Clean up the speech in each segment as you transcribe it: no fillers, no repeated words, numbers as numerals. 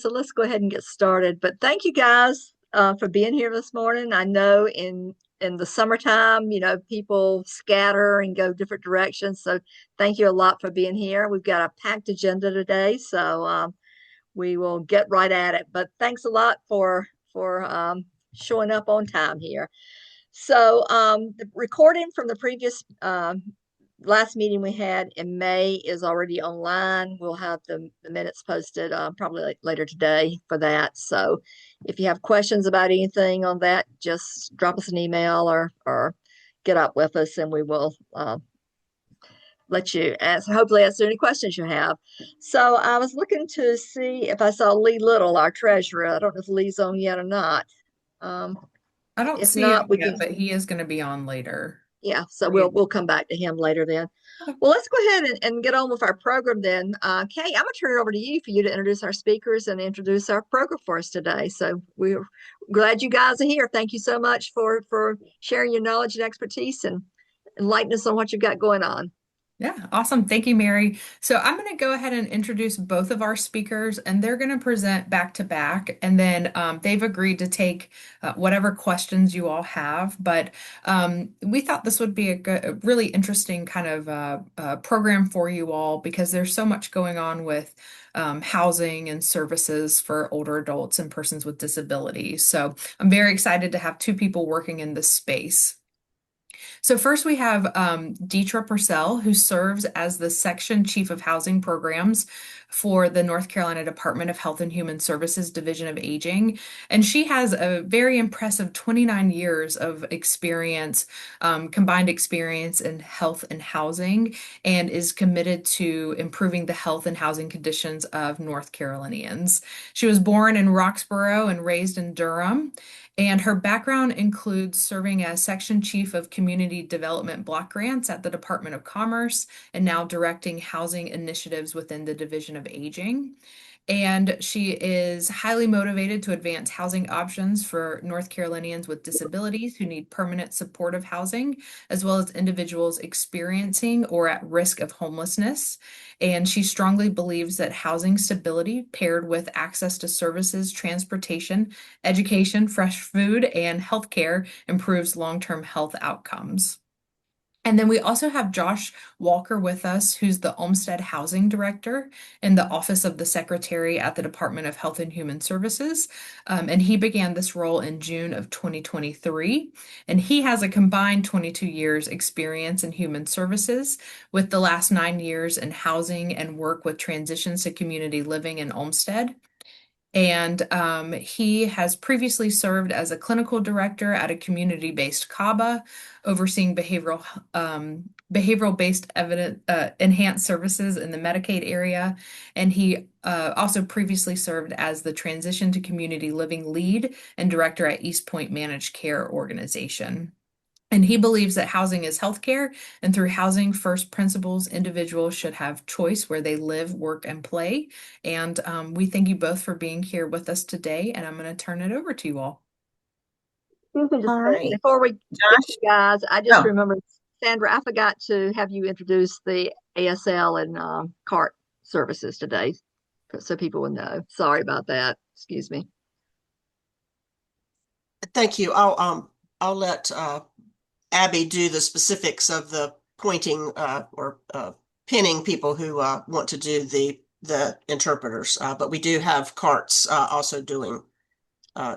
So let's go ahead and get started. But thank you guys for being here this morning. I know in the summertime, people scatter and go different directions. So thank you a lot for being here. We've got a packed agenda today, so we will get right at it. But thanks a lot for showing up on time here. So the recording from the previous last meeting we had in May is already online. We'll have the minutes posted probably later today for that. So if you have questions about anything on that, just drop us an email or get up with us and we will let you hopefully answer any questions you have. So I was looking to see if I saw Lee Little, our treasurer. I don't know if Lee's on yet or not. Um, I don't if see him not, we yet, can, but he is going to be on later. yeah, so Are we'll you? we'll come back to him later then. Okay. Well, let's go ahead and get on with our program then. Kay, I'm gonna turn it over to you for you to introduce our speakers and introduce our program for us today. So we're glad you guys are here. Thank you so much for sharing your knowledge and expertise and enlightening us on what you've got going on. Yeah, awesome. Thank you, Mary. So I'm going to go ahead and introduce both of our speakers, and they're going to present back to back. And then they've agreed to take whatever questions you all have. But we thought this would be a really interesting kind of program for you all because there's so much going on with housing and services for older adults and persons with disabilities. So I'm very excited to have two people working in this space. So first we have Detra Purcell, who serves as the Section Chief of Housing Programs for the North Carolina Department of Health and Human Services Division of Aging. And she has a very impressive 29 years of experience, combined experience in health and housing, and is committed to improving the health and housing conditions of North Carolinians. She was born in Roxborough and raised in Durham. And her background includes serving as Section Chief of Community Development Block Grants at the Department of Commerce and now directing housing initiatives within the Division of Aging. And she is highly motivated to advance housing options for North Carolinians with disabilities who need permanent supportive housing, as well as individuals experiencing or at risk of homelessness. And she strongly believes that housing stability paired with access to services, transportation, education, fresh food, and healthcare improves long-term health outcomes. And then we also have Josh Walker with us, who's the Olmstead Housing Director in the Office of the Secretary at the Department of Health and Human Services. And he began this role in June of 2023. And he has a combined 22 years experience in human services, with the last 9 years in housing and work with transitions to community living in Olmstead. And he has previously served as a clinical director at a community-based CABA, overseeing behavioral-based evidence enhanced services in the Medicaid area. And he also previously served as the transition to community living lead and director at East Point Managed Care Organization. And he believes that housing is healthcare, and through housing first principles, individuals should have choice where they live, work, and play. And we thank you both for being here with us today, and I'm going to turn it over to you all. Excuse me just All a minute. right, Before we get Josh. you guys, I just Oh, remembered, Sandra, I forgot to have you introduce the ASL and CART services today, so people will know. Sorry about that. Excuse me. thank you. I'll let Abby do the specifics of the pointing or pinning people who want to do the interpreters. But we do have carts also doing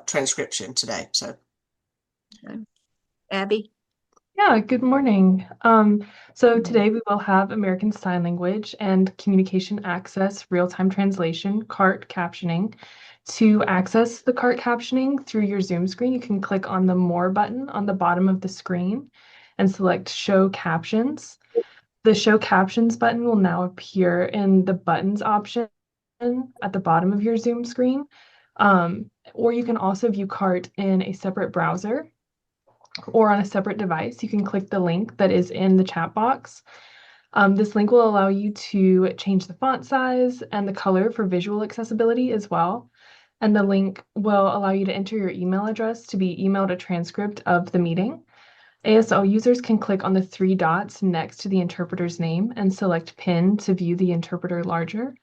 transcription today. So Okay. Abby? Yeah, good morning. So today we will have American Sign Language and Communication Access Real-Time Translation, CART captioning. To access the CART captioning through your Zoom screen, you can click on the More button on the bottom of the screen and select Show Captions. The Show Captions button will now appear in the Buttons option at the bottom of your Zoom screen. Or you can also view CART in a separate browser or on a separate device. You can click the link that is in the chat box. This link will allow you to change the font size and the color for visual accessibility as well. And the link will allow you to enter your email address to be emailed a transcript of the meeting. ASL users can click on the three dots next to the interpreter's name and select Pin to view the interpreter larger.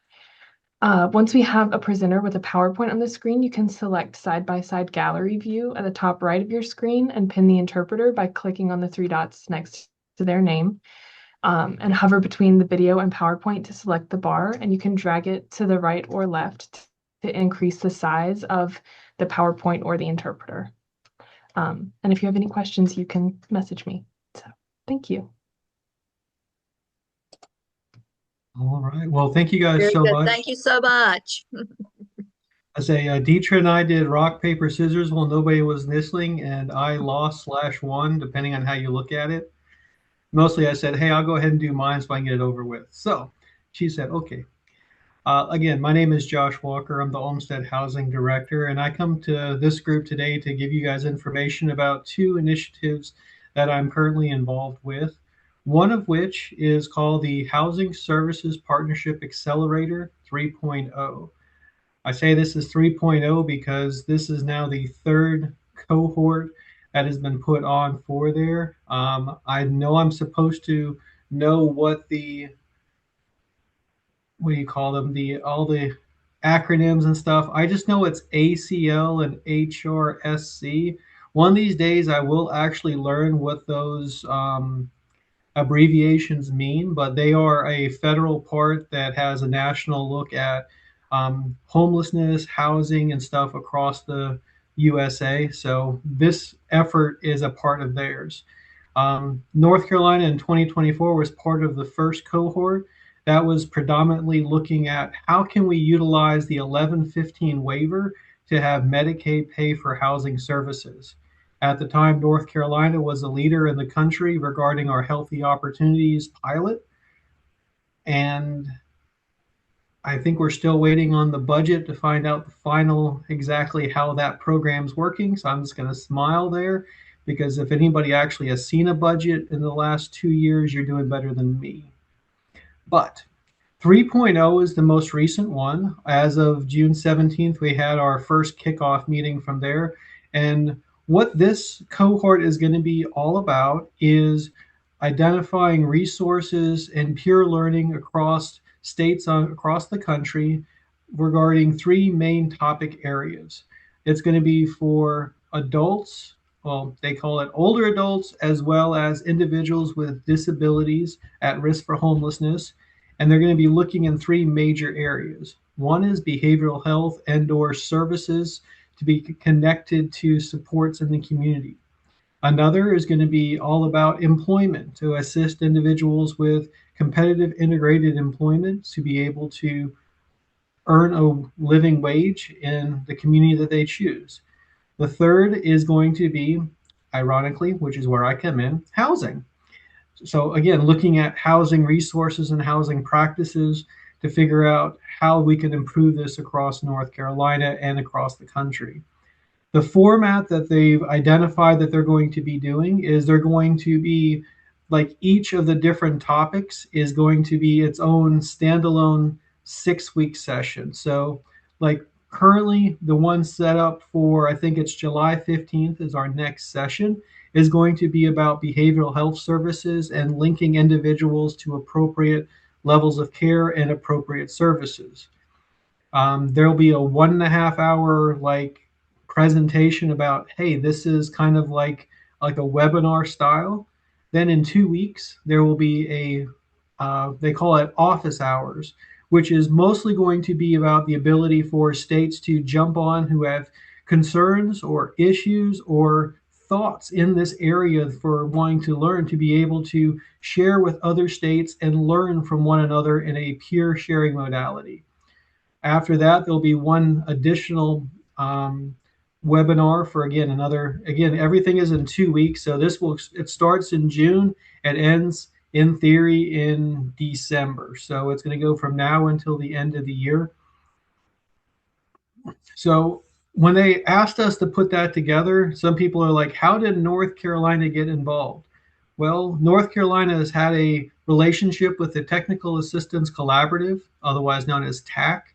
Once we have a presenter with a PowerPoint on the screen, you can select side-by-side gallery view at the top right of your screen and pin the interpreter by clicking on the three dots next to their name, and hover between the video and PowerPoint to select the bar, and you can drag it to the right or left to increase the size of the PowerPoint or the interpreter. And if you have any questions, you can message me. So thank you. All right. Well, thank you guys Very so good. much. Thank you so much. I say Detra and I did rock, paper, scissors while nobody was listening, and I lost/won, depending on how you look at it. Mostly I said, hey, I'll go ahead and do mine so I can get it over with. So she said, okay. Again, my name is Josh Walker. I'm the Olmstead Housing Director, and I come to this group today to give you guys information about two initiatives that I'm currently involved with. One of which is called the Housing Services Partnership Accelerator 3.0. I say this is 3.0 because this is now the third cohort that has been put on for there. I know I'm supposed to know what do you call them, all the acronyms and stuff. I just know it's ACL and HRSC. One of these days I will actually learn what those abbreviations mean, but they are a federal part that has a national look at homelessness, housing, and stuff across the USA. So this effort is a part of theirs. North Carolina in 2024 was part of the first cohort that was predominantly looking at how can we utilize the 1115 waiver to have Medicaid pay for housing services. At the time, North Carolina was a leader in the country regarding our Healthy Opportunities pilot. And I think we're still waiting on the budget to find out the final exactly how that program's working. So I'm just going to smile there because if anybody actually has seen a budget in the last 2 years, you're doing better than me. But 3.0 is the most recent one. As of June 17th, we had our first kickoff meeting from there. And what this cohort is going to be all about is identifying resources and peer learning across states across the country regarding three main topic areas. It's going to be for adults, well, they call it older adults, as well as individuals with disabilities at risk for homelessness. And they're going to be looking in three major areas. One is behavioral health and/or services to be connected to supports in the community. Another is going to be all about employment to assist individuals with competitive integrated employment to be able to earn a living wage in the community that they choose. The third is going to be, ironically, which is where I come in, housing. So again, looking at housing resources and housing practices to figure out how we can improve this across North Carolina and across the country. The format that they've identified that they're going to be doing is they're going to be like each of the different topics is going to be its own standalone 6-week session. So like currently the one set up for, I think it's July 15th is our next session, is going to be about behavioral health services and linking individuals to appropriate levels of care and appropriate services. There'll be a 1.5 hour like presentation about, hey, this is kind of like a webinar style. Then in 2 weeks, there will be they call it office hours, which is mostly going to be about the ability for states to jump on who have concerns or issues or thoughts in this area for wanting to learn, to be able to share with other states and learn from one another in a peer sharing modality. After that, there'll be one additional webinar for again, everything is in 2 weeks. So it starts in June and ends in theory in December. So it's going to go from now until the end of the year. So when they asked us to put that together, some people are like, how did North Carolina get involved? Well, North Carolina has had a relationship with the Technical Assistance Collaborative, otherwise known as TAC,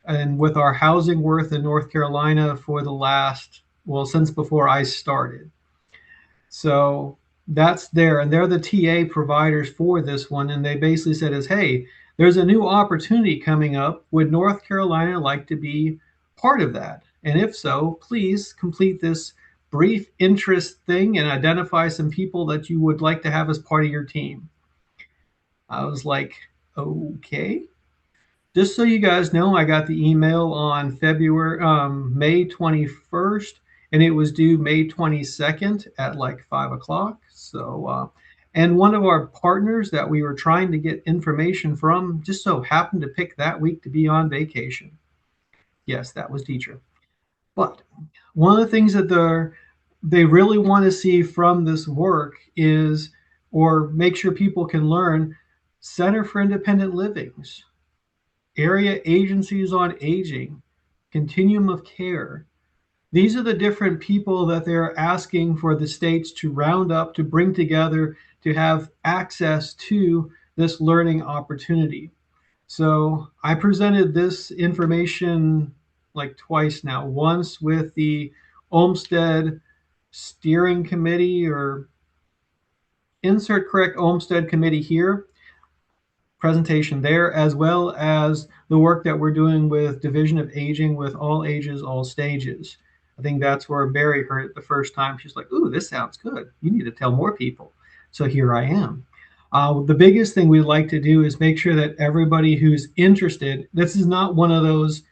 and with our housing worth in North Carolina for the last, well, since before I started. So that's there, and they're the TA providers for this one. And they basically said is, hey, there's a new opportunity coming up. Would North Carolina like to be part of that? And if so, please complete this brief interest thing and identify some people that you would like to have as part of your team. I was like, okay. Just so you guys know, I got the email on May 21st, and it was due May 22nd at like 5 o'clock. And one of our partners that we were trying to get information from just so happened to pick that week to be on vacation. Yes, that was Detra. But one of the things that they really want to see from this work is, or make sure people can learn, Center for Independent Livings, area agencies on aging, continuum of care. These are the different people that they're asking for the states to round up, to bring together, to have access to this learning opportunity. So I presented this information like twice now, once with the Olmstead steering committee, or insert correct Olmstead committee here, presentation there, as well as the work that we're doing with Division of Aging with All Ages, All Stages. I think that's where Barry heard it the first time. She's like, ooh, this sounds good. You need to tell more people. So here I am. The biggest thing we like to do is make sure that everybody who's interested, this is not one of those,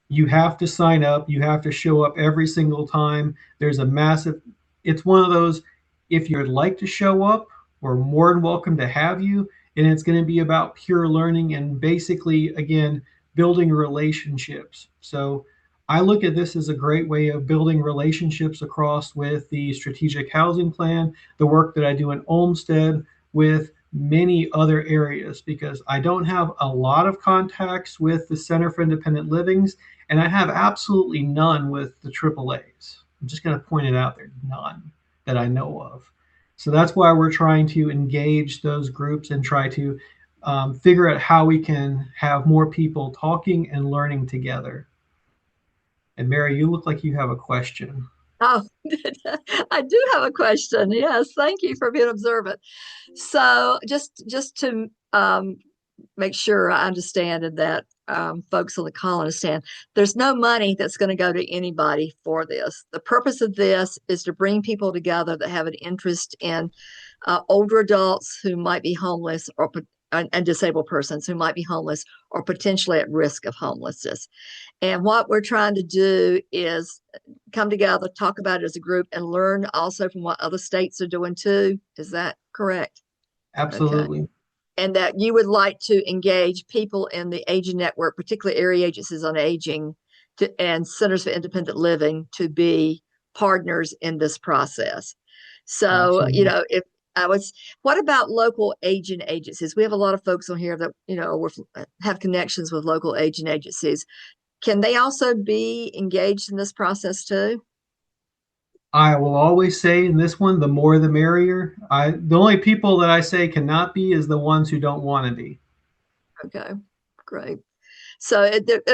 you have to sign up, you have to show up every single time. There's a massive, it's one of those, if you'd like to show up, we're more than welcome to have you. And it's going to be about pure learning and basically, again, building relationships. So I look at this as a great way of building relationships across with the strategic housing plan, the work that I do in Olmstead, with many other areas, because I don't have a lot of contacts with the Center for Independent Livings, and I have absolutely none with the AAAs. I'm just going to point it out there, none that I know of. So that's why we're trying to engage those groups and try to figure out how we can have more people talking and learning together. And Mary, you look like you have a question. Oh, I do have a question. Yes, thank you for being observant. So just to make sure I understand and that folks on the call understand, there's no money that's going to go to anybody for this. The purpose of this is to bring people together that have an interest in older adults who might be homeless, or and disabled persons who might be homeless or potentially at risk of homelessness. And what we're trying to do is come together, talk about it as a group, and learn also from what other states are doing too. Is that correct? Okay. Absolutely. And that you would like to engage people in the aging network, particularly area agencies on aging and centers for independent living, to be partners in this process. So, Absolutely. if I was, what about local aging agencies? We have a lot of folks on here that, have connections with local aging agencies. Can they also be engaged in this process too? I will always say in this one, the more the merrier. The only people that I say cannot be is the ones who don't want to be. Okay, great. So,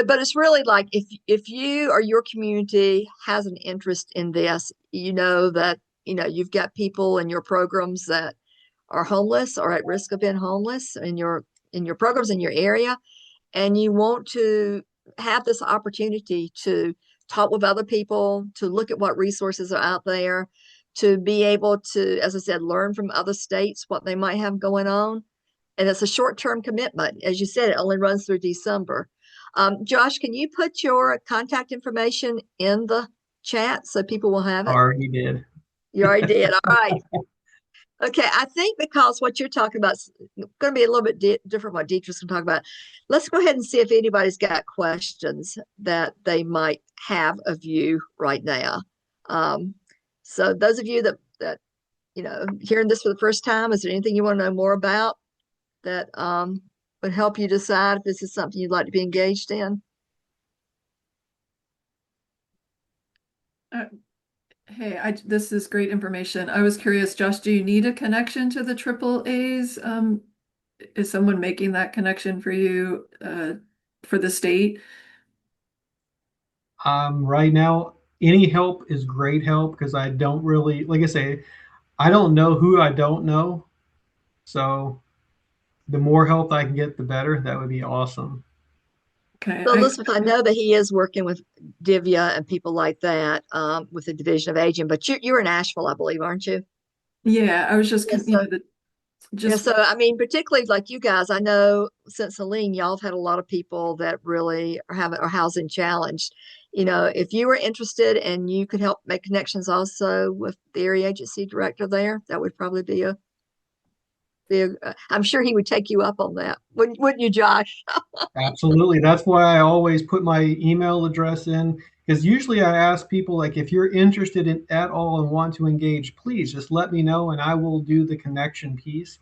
but it's really like, if you or your community has an interest in this, that you've got people in your programs that are homeless or at risk of being homeless in your programs in your area, and you want to have this opportunity to talk with other people, to look at what resources are out there, to be able to, as I said, learn from other states what they might have going on. And it's a short-term commitment. As you said, it only runs through December. Josh, can you put your contact information in the chat so people will have it? Already did. You already did. All right. Okay, I think because what you're talking about is going to be a little bit different what Detra's going to talk about. Let's go ahead and see if anybody's got questions that they might have of you right now. So those of you that hearing this for the first time, is there anything you want to know more about that would help you decide if this is something you'd like to be engaged in? Hey, this is great information. I was curious, Josh, do you need a connection to the triple A's? Is someone making that connection for you for the state? Right now, any help is great help, because I don't really, like I say, I don't know who I don't know. So the more help I can get, the better. That would be awesome. Okay, So Elizabeth, I know that he is working with Divya and people like that with the Division of Aging, but you're in Asheville, I believe, aren't you? yeah, I was just, Yeah, so yeah, just so I mean, particularly like you guys, I know since Celine, y'all have had a lot of people that really are housing challenged. You know, if you were interested and you could help make connections also with the area agency director there, that would probably I'm sure he would take you up on that. Wouldn't you, Josh? Absolutely. That's why I always put my email address in, because usually I ask people, like, if you're interested in at all and want to engage, please just let me know and I will do the connection piece.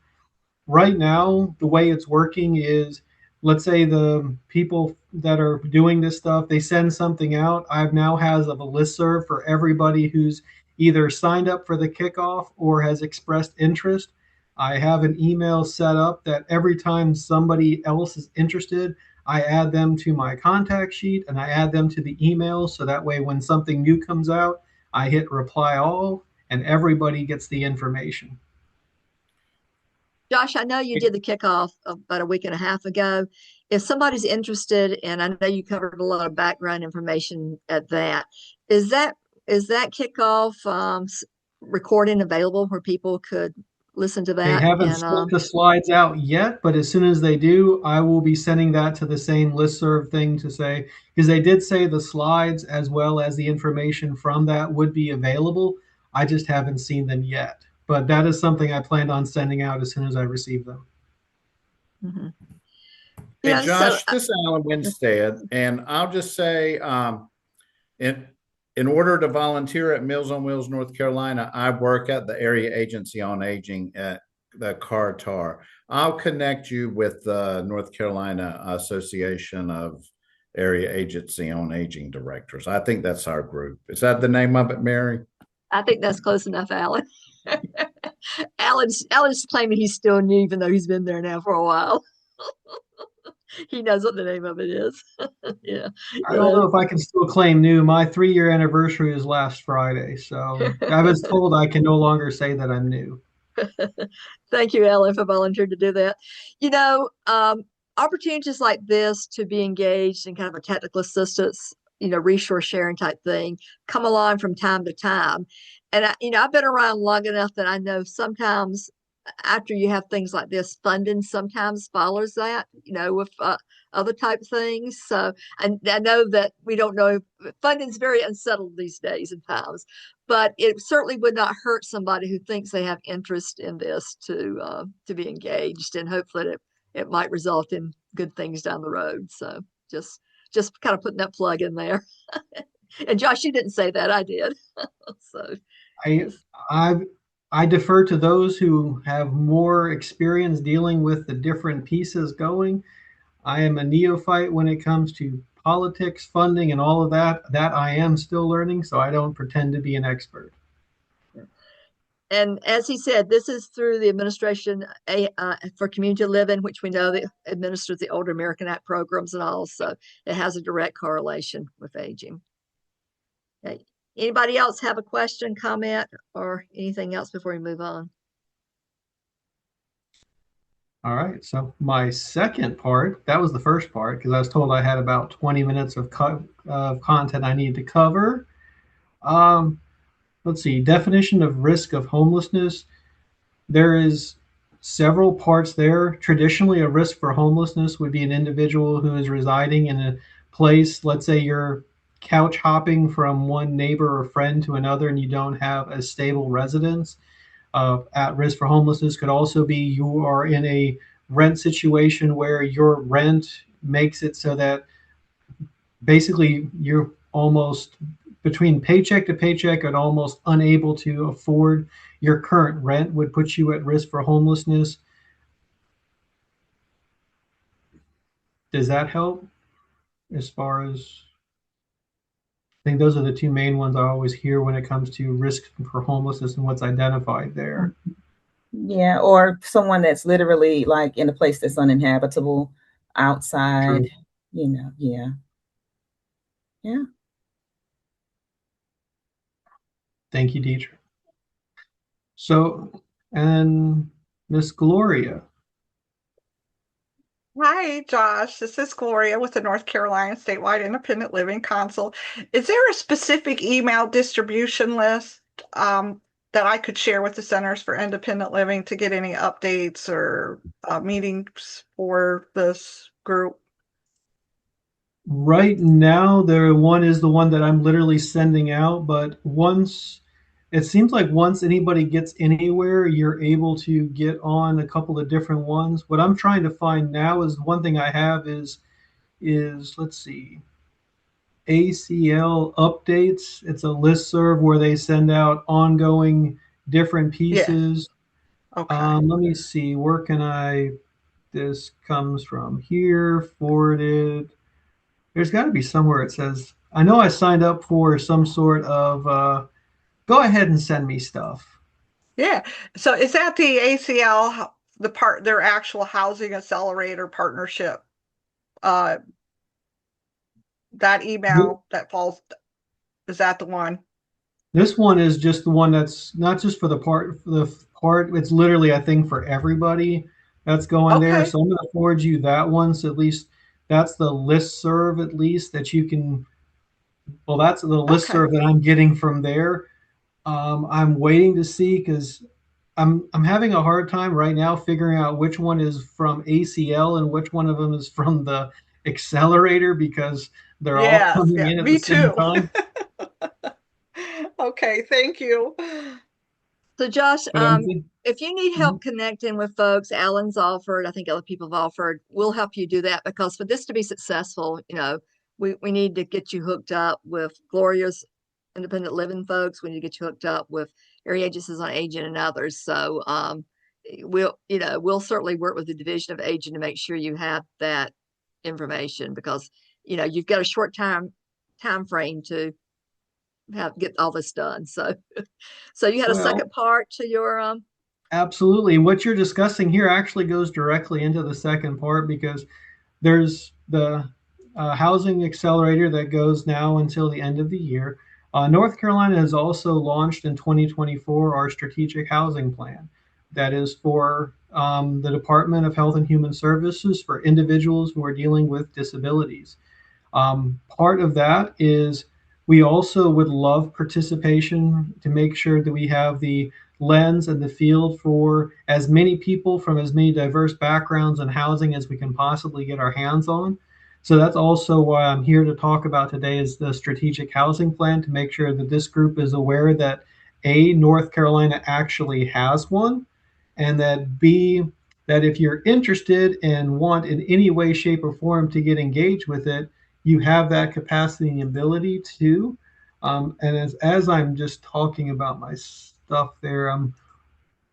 Right now, the way it's working is, let's say the people that are doing this stuff, they send something out. I've now has a listserv for everybody who's either signed up for the kickoff or has expressed interest. I have an email set up that every time somebody else is interested, I add them to my contact sheet and I add them to the email. So that way, when something new comes out, I hit reply all and everybody gets the information. Josh, I know you did the kickoff about a week and a half ago. If somebody's interested, and I know you covered a lot of background information at that, is that is that kickoff recording available where people could listen to They that? haven't And sent the slides out yet, but as soon as they do, I will be sending that to the same listserv thing to say, because they did say the slides as well as the information from that would be available. I just haven't seen them yet. But that is something I planned on sending out as soon as I receive them. mhm. You Hey, know, so Josh, this is Alan Winstead, and I'll just say, in in order to volunteer at Meals on Wheels, North Carolina, I work at the Area Agency on Aging at the CARTAR. I'll connect you with the North Carolina Association of Area Agency on Aging Directors. I think that's our group. Is that the name of it, Mary? I think that's close enough, Alan. Alan's claiming he's still new, even though he's been there now for a while. He knows what the name of it is. Yeah, I don't so know if I can still claim new. My 3-year anniversary is last Friday, so I was told I can no longer say that I'm new. thank you, Ellen, for volunteering to do that. You know, opportunities like this to be engaged in kind of a technical assistance, you know, resource sharing type thing come along from time to time. And I've been around long enough that I know sometimes after you have things like this, funding sometimes follows that, you know, with other type things. So I know that we don't know, funding's very unsettled these days and times, but it certainly would not hurt somebody who thinks they have interest in this to be engaged, and hopefully it might result in good things down the road. So just kind of putting that plug in there. And Josh, you didn't say that, I did. So I just I I defer to those who have more experience dealing with the different pieces going. I am a neophyte when it comes to politics, funding, and all of that. That I am still learning, so I don't pretend to be an expert. and as he said, this is through the administration for community living, which we know that administers the Older American Act programs and all. So it has a direct correlation with aging. Okay. Anybody else have a question, comment, or anything else before we move on? All right, so my second part, that was the first part, because I was told I had about 20 minutes of content I need to cover. Um, let's see, definition of risk of homelessness. There is several parts there. Traditionally, a risk for homelessness would be an individual who is residing in a place. Let's say you're couch hopping from one neighbor or friend to another and you don't have a stable residence. At risk for homelessness could also be you are in a rent situation where your rent makes it so that basically you're almost between paycheck to paycheck and almost unable to afford your current rent would put you at risk for homelessness. Does that help as far as I think those are the two main ones I always hear when it comes to risk for homelessness and what's identified there. Yeah, or someone that's literally like in a place that's uninhabitable outside, True. Yeah. Yeah. Thank you, Detra. So, and Miss Gloria, Hi, Josh. This is Gloria with the North Carolina Statewide Independent Living Council. Is there a specific email distribution list that I could share with the Centers for Independent Living to get any updates or meetings for this group? Right now, the one is the one that I'm literally sending out, but once it seems like once anybody gets anywhere, you're able to get on a couple of different ones. What I'm trying to find now is one thing I have is let's see, ACL updates. It's a listserv where they send out ongoing different Yes. pieces. Okay. Let me see, where can I, this comes from here, forwarded. There's got to be somewhere it says, I know I signed up for some sort of, go ahead and send me stuff. Yeah. So is that the ACL, their actual housing accelerator partnership? Uh, that email that falls, is that the one? This one is just the one that's not just for the part, it's literally a thing for everybody that's going there. Okay. So I'm going to forward you that one. So at least that's the list serve, at least that you can, well, that's the list Okay. serve that I'm getting from there. I'm waiting to see because I'm having a hard time right now figuring out which one is from ACL and which one of them is from the accelerator because they're all Yes. coming Yeah. in at the Me same too. time. Okay. Thank you. So Josh, But I'm thinking, if you need help connecting with folks, Alan's offered, I think other people have offered, we'll help you do that because for this to be successful, we need to get you hooked up with Gloria's independent living folks. We need to get you hooked up with area agencies on aging and others. So we'll certainly work with the Division of Aging to make sure you have that information because you've got a short time frame to get all this done. So you had a well, second part to your absolutely. And what you're discussing here actually goes directly into the second part because there's the housing accelerator that goes now until the end of the year. North Carolina has also launched in 2024 our strategic housing plan that is for the Department of Health and Human Services for individuals who are dealing with disabilities. Part of that is we also would love participation to make sure that we have the lens and the field for as many people from as many diverse backgrounds and housing as we can possibly get our hands on. So that's also why I'm here to talk about today is the strategic housing plan to make sure that this group is aware that A, North Carolina actually has one, and that B, that if you're interested and want in any way, shape, or form to get engaged with it, you have that capacity and ability to. And as I'm just talking about my stuff there,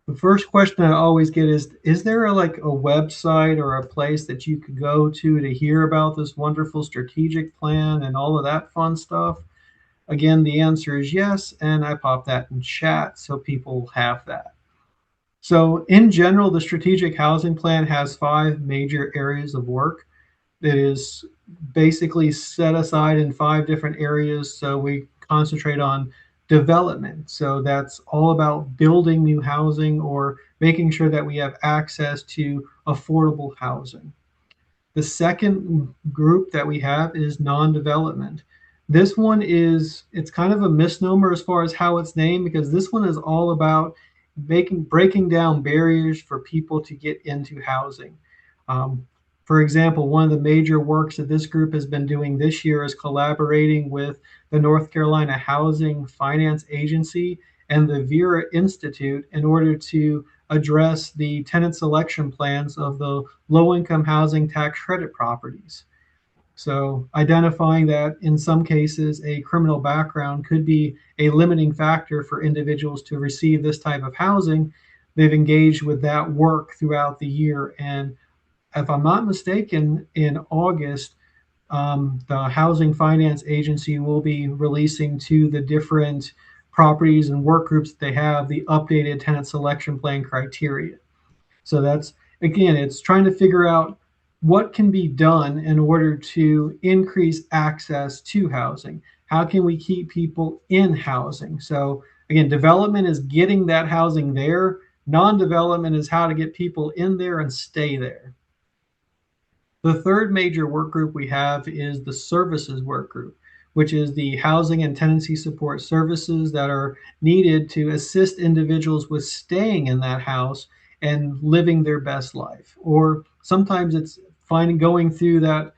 the first question I always get is there like a website or a place that you could go to hear about this wonderful strategic plan and all of that fun stuff? Again, the answer is yes, and I pop that in chat so people have that. So in general, the strategic housing plan has 5 major areas of work that is basically set aside in 5 different areas. So we concentrate on development. So that's all about building new housing or making sure that we have access to affordable housing. The second group that we have is non-development. This one it's kind of a misnomer as far as how it's named because this one is all about breaking down barriers for people to get into housing. Um, for example, one of the major works that this group has been doing this year is collaborating with the North Carolina Housing Finance Agency and the Vera Institute in order to address the tenant selection plans of the low income housing tax credit properties. So, identifying that in some cases a criminal background could be a limiting factor for individuals to receive this type of housing, they've engaged with that work throughout the year. And if I'm not mistaken, in August, the Housing Finance Agency will be releasing to the different properties and work groups that they have the updated tenant selection plan criteria. So that's, again, it's trying to figure out what can be done in order to increase access to housing. How can we keep people in housing? So again, development is getting that housing there. Non-development is how to get people in there and stay there. The third major work group we have is the services work group, which is the housing and tenancy support services that are needed to assist individuals with staying in that house and living their best life. Or sometimes it's finding going through that.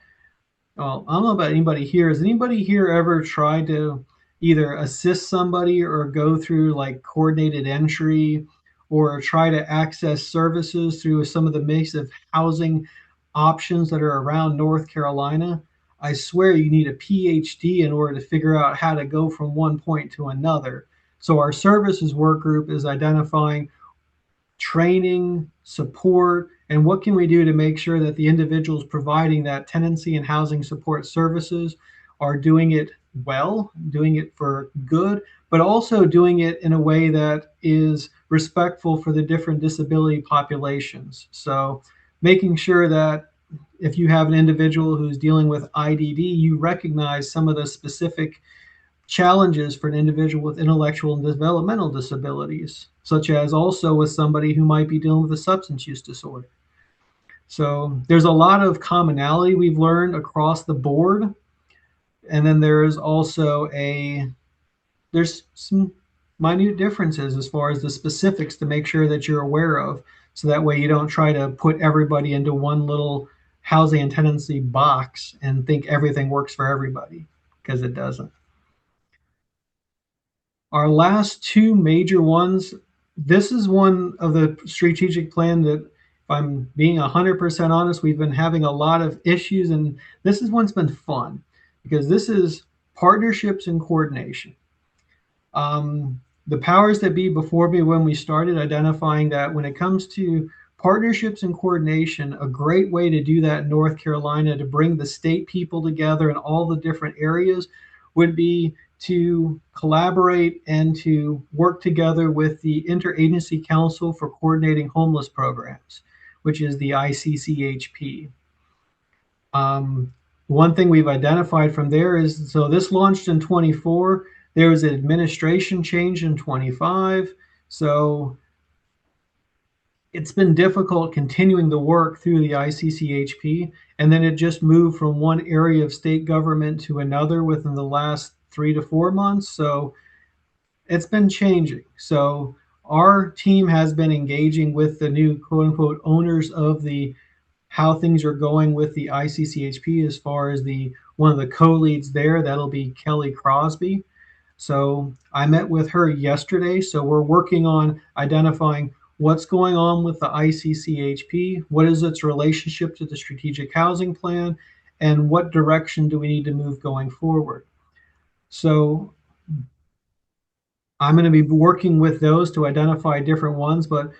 Well, I don't know about anybody here. Has anybody here ever tried to either assist somebody or go through like coordinated entry or try to access services through some of the mix of housing options that are around North Carolina? I swear you need a PhD in order to figure out how to go from one point to another. So our services work group is identifying training, support, and what can we do to make sure that the individuals providing that tenancy and housing support services are doing it well, doing it for good, but also doing it in a way that is respectful for the different disability populations. So making sure that if you have an individual who's dealing with IDD, you recognize some of the specific challenges for an individual with intellectual and developmental disabilities, such as also with somebody who might be dealing with a substance use disorder. So there's a lot of commonality we've learned across the board. And then there's some minute differences as far as the specifics to make sure that you're aware of. So that way you don't try to put everybody into one little housing and tenancy box and think everything works for everybody, because it doesn't. Our last two major ones, this is one of the strategic plan that, if I'm being 100% honest, we've been having a lot of issues, and this is one's been fun because this is partnerships and coordination. The powers that be before me, when we started identifying that when it comes to partnerships and coordination, a great way to do that in North Carolina to bring the state people together in all the different areas would be to collaborate and to work together with the Interagency Council for Coordinating Homeless Programs, which is the ICCHP. One thing we've identified from there is, so this launched in 24, there was an administration change in 25, so it's been difficult continuing the work through the ICCHP, and then it just moved from one area of state government to another within the last 3 to 4 months. So it's been changing. So our team has been engaging with the new quote unquote owners of the how things are going with the ICCHP as far as the one of the co-leads there. That'll be Kelly Crosby. So I met with her yesterday. So we're working on identifying what's going on with the ICCHP, what is its relationship to the strategic housing plan, and what direction do we need to move going forward. So I'm going to be working with those to identify different ones, but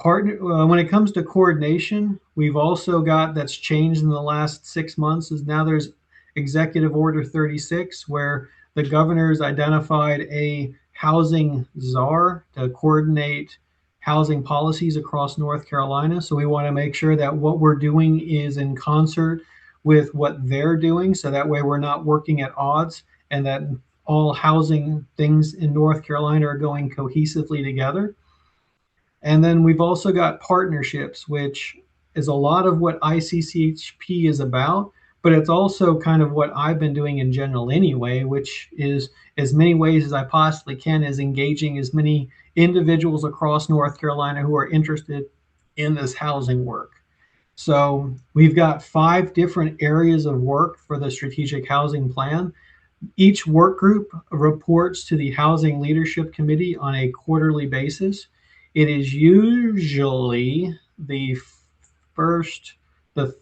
when it comes to coordination, we've also got that's changed in the last 6 months is now there's Executive Order 36, where the governor's identified a housing czar to coordinate housing policies across North Carolina. So we want to make sure that what we're doing is in concert with what they're doing. So that way we're not working at odds, and that all housing things in North Carolina are going cohesively together. And then we've also got partnerships, which is a lot of what ICCHP is about, but it's also kind of what I've been doing in general anyway, which is as many ways as I possibly can is engaging as many individuals across North Carolina who are interested in this housing work. So we've got 5 different areas of work for the strategic housing plan. Each work group reports to the Housing Leadership Committee on a quarterly basis. It is usually the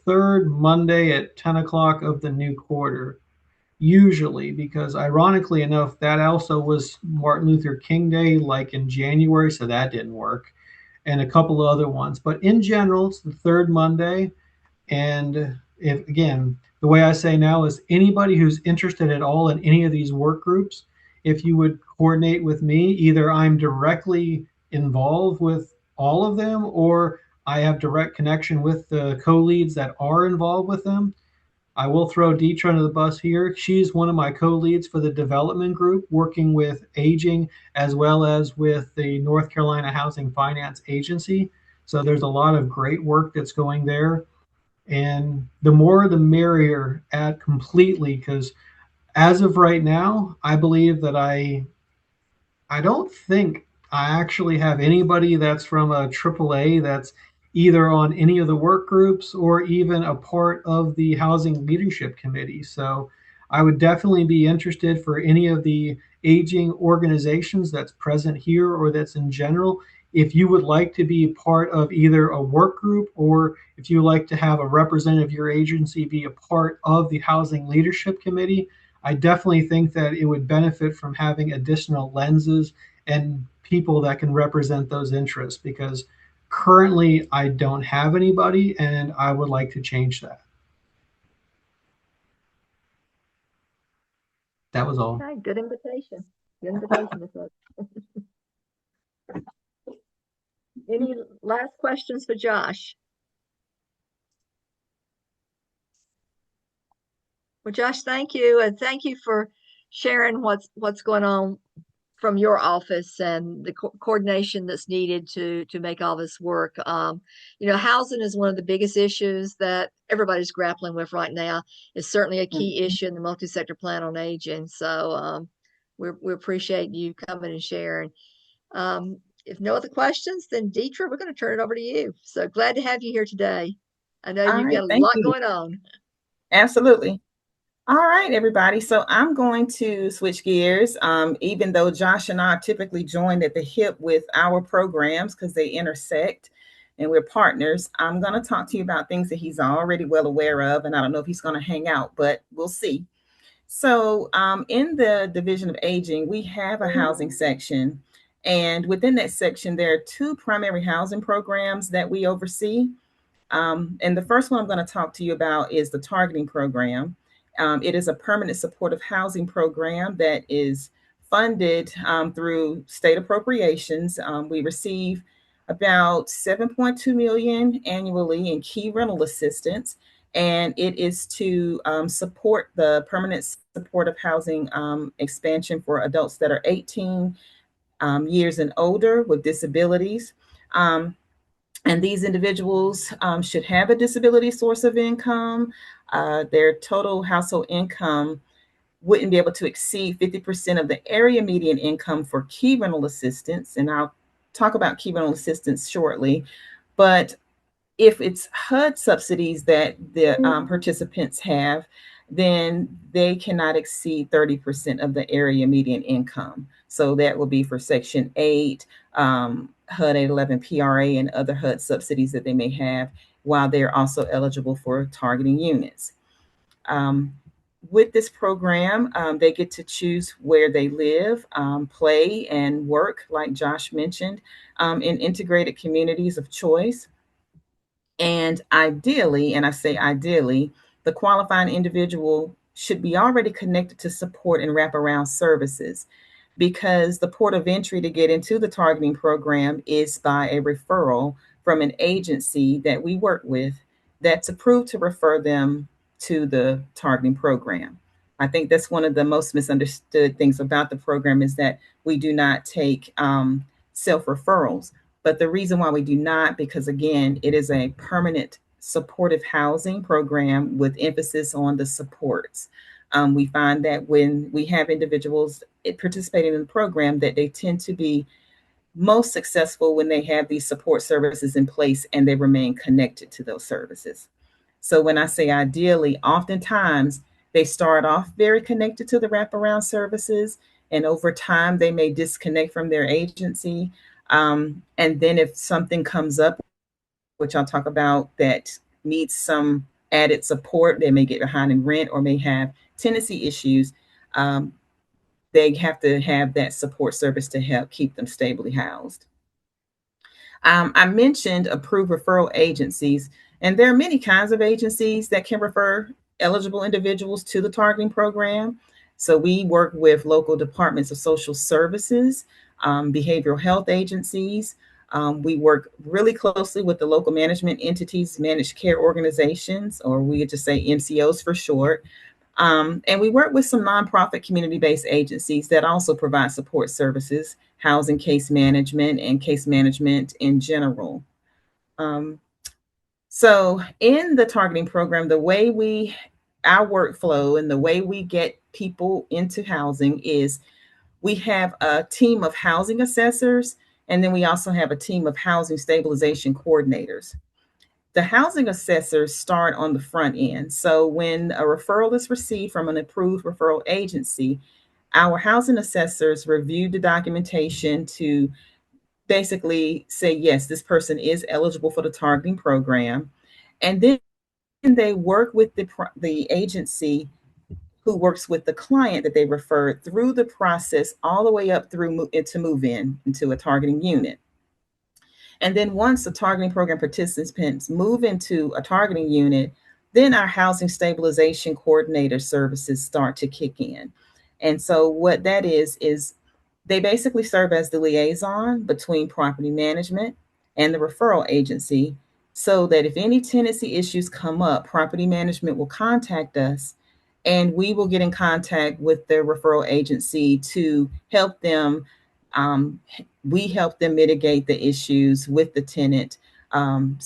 third Monday at 10 o'clock of the new quarter. Usually, because ironically enough, that also was Martin Luther King Day, like in January, so that didn't work, and a couple of other ones. But in general, it's the third Monday. And if again, the way I say now is anybody who's interested at all in any of these work groups, if you would coordinate with me, either I'm directly involved with all of them or I have direct connection with the co-leads that are involved with them. I will throw Detra under the bus here. She's one of my co-leads for the development group, working with aging as well as with the North Carolina Housing Finance Agency. So there's a lot of great work that's going there. And the more the merrier at completely, because as of right now, I believe that I don't think I actually have anybody that's from a AAA that's either on any of the work groups or even a part of the Housing Leadership Committee. So I would definitely be interested for any of the aging organizations that's present here or that's in general. If you would like to be part of either a work group or if you like to have a representative of your agency be a part of the Housing Leadership Committee, I definitely think that it would benefit from having additional lenses and people that can represent those interests because currently I don't have anybody and I would like to change that. That was all. Okay, good invitation. Good invitation to folks. Any last questions for Josh? Well, Josh, thank you, and thank you for sharing what's going on from your office and the coordination that's needed to make all this work. Housing is one of the biggest issues that everybody's grappling with right now. It's certainly a key issue in the multi-sector plan on aging. So we appreciate you coming and sharing. If no other questions, then Detra, we're going to turn it over to you. So glad to have you here today. I know All you've right, got a thank lot you. going on. Absolutely. All right, everybody. So I'm going to switch gears. Even though Josh and I are typically joined at the hip with our programs because they intersect and we're partners, I'm going to talk to you about things that he's already well aware of. And I don't know if he's going to hang out, but we'll see. So in the Division of Aging, we have a housing section. And within that section, there are two primary housing programs that we oversee. And the first one I'm going to talk to you about is the targeting program. It is a permanent supportive housing program that is funded through state appropriations. We receive about 7.2 million annually in key rental assistance, and it is to support the permanent supportive housing expansion for adults that are 18 years and older with disabilities. And these individuals should have a disability source of income. Their total household income wouldn't be able to exceed 50% of the area median income for key rental assistance. And I'll talk about key rental assistance shortly. But if it's HUD subsidies that the participants have, then they cannot exceed 30% of the area median income. So that will be for Section 8, HUD 811 PRA, and other HUD subsidies that they may have, while they're also eligible for targeting units. With this program, they get to choose where they live, play, and work, like Josh mentioned, in integrated communities of choice. And ideally, and I say ideally, the qualifying individual should be already connected to support and wraparound services, because the port of entry to get into the targeting program is by a referral from an agency that we work with that's approved to refer them to the targeting program. I think that's one of the most misunderstood things about the program is that we do not take self-referrals. But the reason why we do not, because again, it is a permanent supportive housing program with emphasis on the supports. We find that when we have individuals participating in the program, that they tend to be most successful when they have these support services in place and they remain connected to those services. So when I say ideally, oftentimes they start off very connected to the wraparound services, and over time they may disconnect from their agency. And then if something comes up, which I'll talk about, that needs some added support, they may get behind in rent or may have tenancy issues, they have to have that support service to help keep them stably housed. I mentioned approved referral agencies, and there are many kinds of agencies that can refer eligible individuals to the targeting program. So we work with local departments of social services, behavioral health agencies. We work really closely with the local management entities, managed care organizations, or we could just say MCOs for short. And we work with some nonprofit community-based agencies that also provide support services, housing case management, and case management in general. So in the targeting program, our workflow and the way we get people into housing is we have a team of housing assessors, and then we also have a team of housing stabilization coordinators. The housing assessors start on the front end. So when a referral is received from an approved referral agency, our housing assessors review the documentation to basically say, yes, this person is eligible for the targeting program. And then they work with the agency who works with the client that they referred through the process all the way up through to move in into a targeting unit. And then once the targeting program participants move into a targeting unit, then our housing stabilization coordinator services start to kick in. And so what that is they basically serve as the liaison between property management and the referral agency, so that if any tenancy issues come up, property management will contact us and we will get in contact with the referral agency to help them. We help them mitigate the issues with the tenant, um,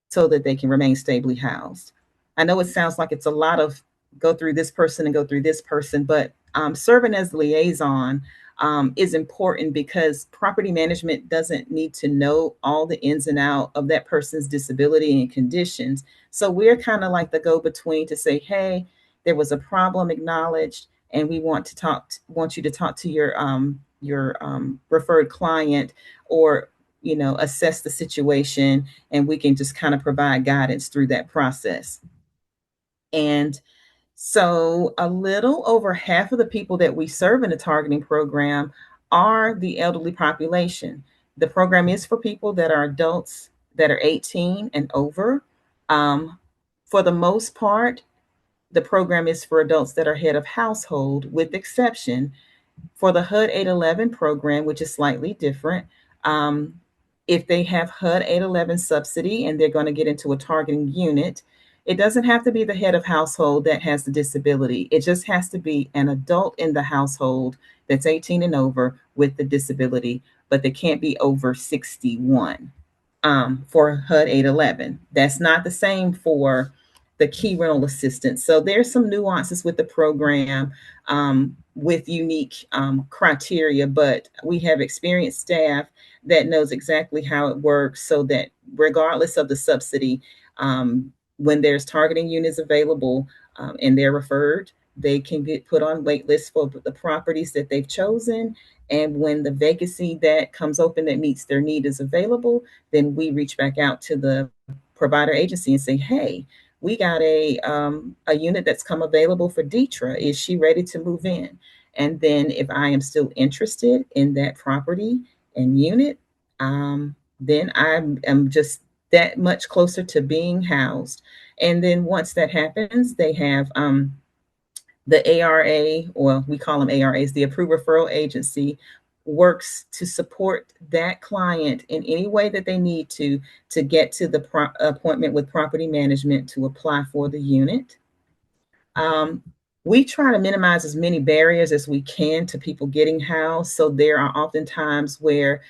so that they can remain stably housed. I know it sounds like it's a lot of go through this person and go through this person, but serving as the liaison is important because property management doesn't need to know all the ins and out of that person's disability and conditions. So we're kind of like the go between to say, hey, there was a problem acknowledged, and we want you to talk to your referred client, or assess the situation, and we can just kind of provide guidance through that process. And so a little over half of the people that we serve in the targeting program are the elderly population. The program is for people that are adults that are 18 and over. For the most part, the program is for adults that are head of household, with exception for the HUD 811 program, which is slightly different. Um, if they have HUD 811 subsidy and they're going to get into a targeting unit, it doesn't have to be the head of household that has the disability. It just has to be an adult in the household that's 18 and over with the disability, but they can't be over 61 for HUD 811. That's not the same for the key rental assistance. So there's some nuances with the program, with unique criteria, but we have experienced staff that knows exactly how it works, so that regardless of the subsidy, when there's targeting units available and they're referred, they can get put on wait lists for the properties that they've chosen. And when the vacancy that comes open that meets their need is available, then we reach back out to the provider agency and say, hey, we got a unit that's come available for Detra. Is she ready to move in? And then if I am still interested in that property and unit, then I am just that much closer to being housed. And then once that happens, they have the ARA, or we call them ARAs, the Approved Referral Agency, works to support that client in any way that they need to get to the appointment with property management to apply for the unit. We try to minimize as many barriers as we can to people getting housed. So there are often times where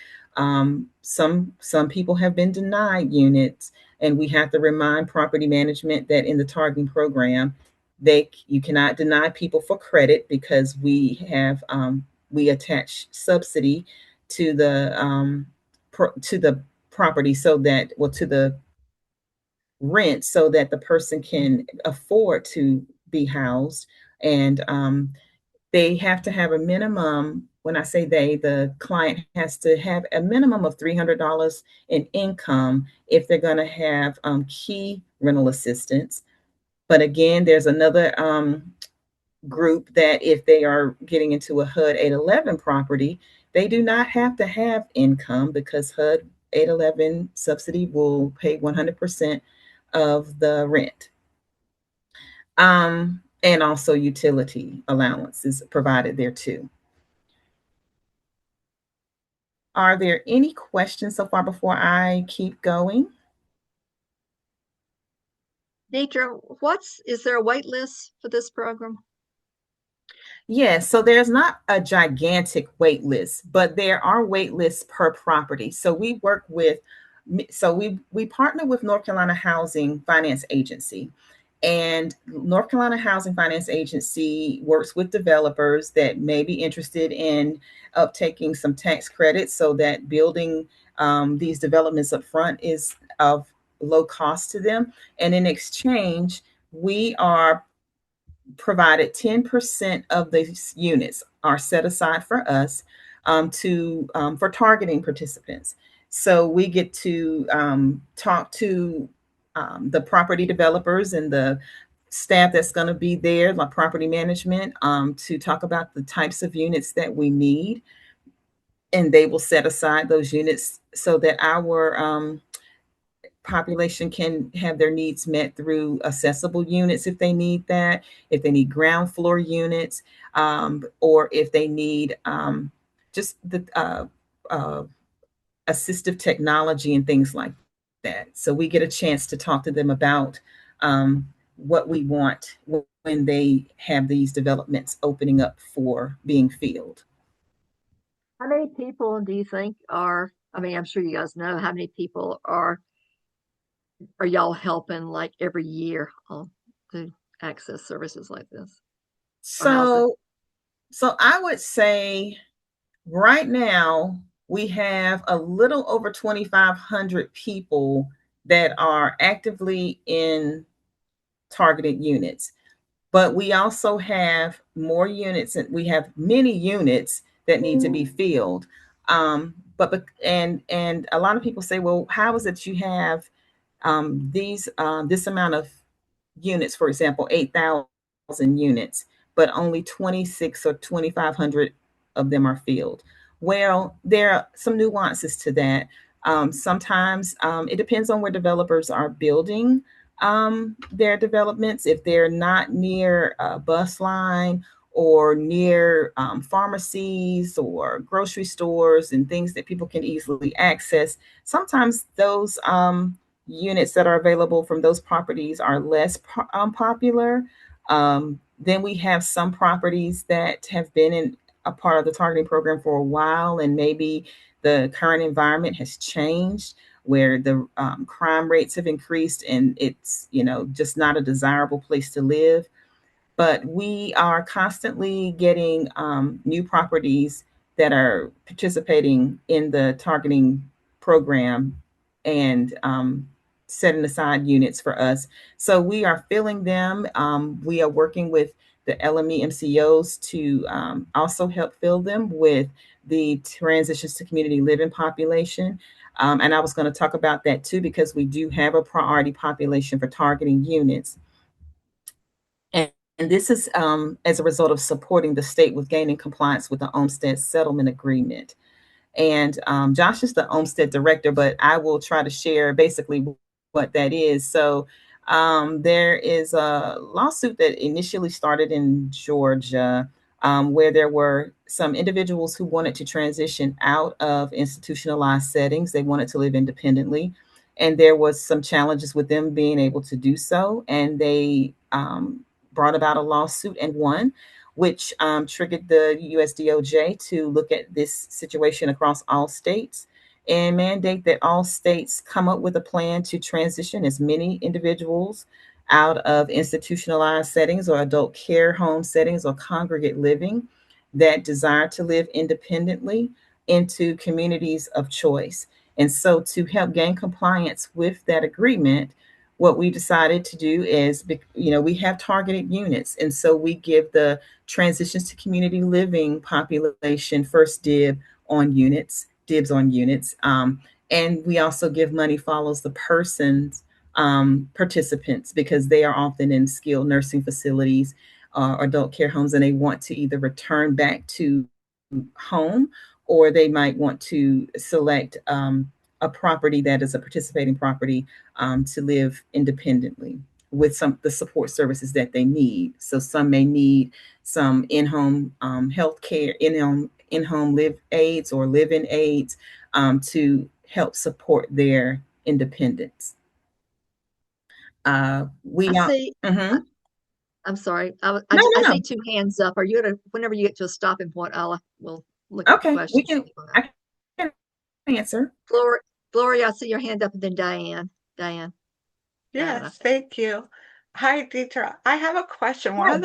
some people have been denied units, and we have to remind property management that in the targeting program, you cannot deny people for credit, because we attach subsidy to the property, so that, well, to the rent, so that the person can afford to be housed. And they have to have a minimum. When I say the client has to have a minimum of $300 in income if they're going to have key rental assistance. But again, there's another group that if they are getting into a HUD 811 property, they do not have to have income, because HUD 811 subsidy will pay 100% of the rent. And also utility allowance is provided there too. Are there any questions so far before I keep going? Detra, is there a wait list for this program? Yes, so there's not a gigantic wait list, but there are wait lists per property. So we work with so we partner with North Carolina Housing Finance Agency. And North Carolina Housing Finance Agency works with developers that may be interested in uptaking some tax credits so that building these developments up front is of low cost to them. And in exchange, we are provided 10% of these units are set aside for us for targeting participants. So we get to talk to the property developers and the staff that's going to be there, like property management, to talk about the types of units that we need. And they will set aside those units so that our population can have their needs met through accessible units if they need that, if they need ground floor units, or if they need just the assistive technology and things like that. So we get a chance to talk to them about what we want when they have these developments opening up for being filled. How many people do you think are, I mean, I'm sure you guys know how many people are y'all helping like every year to access services like this or housing? So I would say right now we have a little over 2,500 people that are actively in targeted units. But we also have more units, and we have many units that need to be filled. And a lot of people say, well, how is it you have this amount of units, for example, 8,000 units, but only 26 or 2,500 of them are filled? Well, there are some nuances to that. Sometimes it depends on where developers are building their developments. If they're not near a bus line or near pharmacies or grocery stores and things that people can easily access, sometimes those units that are available from those properties are less popular. Then we have some properties that have been in a part of the targeting program for a while, and maybe the current environment has changed where the crime rates have increased and it's just not a desirable place to live. But we are constantly getting new properties that are participating in the targeting program and setting aside units for us. So we are filling them. We are working with the LME MCOs to also help fill them with the transitions to community living population. And I was going to talk about that too, because we do have a priority population for targeting units. And this is as a result of supporting the state with gaining compliance with the Olmstead settlement agreement. And Josh is the Olmstead director, but I will try to share basically what that is. So there is a lawsuit that initially started in Georgia, where there were some individuals who wanted to transition out of institutionalized settings. They wanted to live independently. And there was some challenges with them being able to do so. And they brought about a lawsuit and won, which triggered the US DOJ to look at this situation across all states and mandate that all states come up with a plan to transition as many individuals out of institutionalized settings or adult care home settings or congregate living that desire to live independently into communities of choice. And so to help gain compliance with that agreement, what we decided to do is, we have targeted units. And so we give the transitions to community living population first dibs on units. And we also give money follows the person's participants, because they are often in skilled nursing facilities or adult care homes, and they want to either return back to home, or they might want to select a property that is a participating property to live independently with the support services that they need. So some may need some in-home health care, in-home live aids or live-in aids to help support their independence. I see. Mhm. I'm sorry. No, I no. see two hands up. Are you gonna, whenever you get to a stopping point, we'll look at the Okay, questions. I can answer. Gloria, I see your hand up, and then Diane. Diana. Yes, thank you. Hi, Detra. I have a question. Hi. One of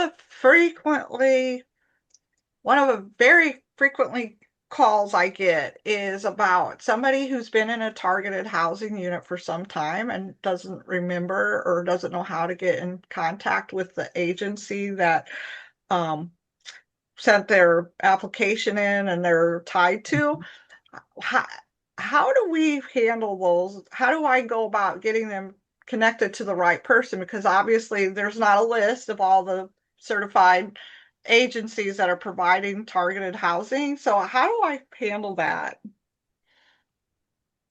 the very frequently calls I get is about somebody who's been in a targeted housing unit for some time and doesn't remember or doesn't know how to get in contact with the agency that um, sent their application in and they're tied to. How, how do we handle those? How do I go about getting them connected to the right person? Because obviously there's not a list of all the certified agencies that are providing targeted housing. So how do I handle that?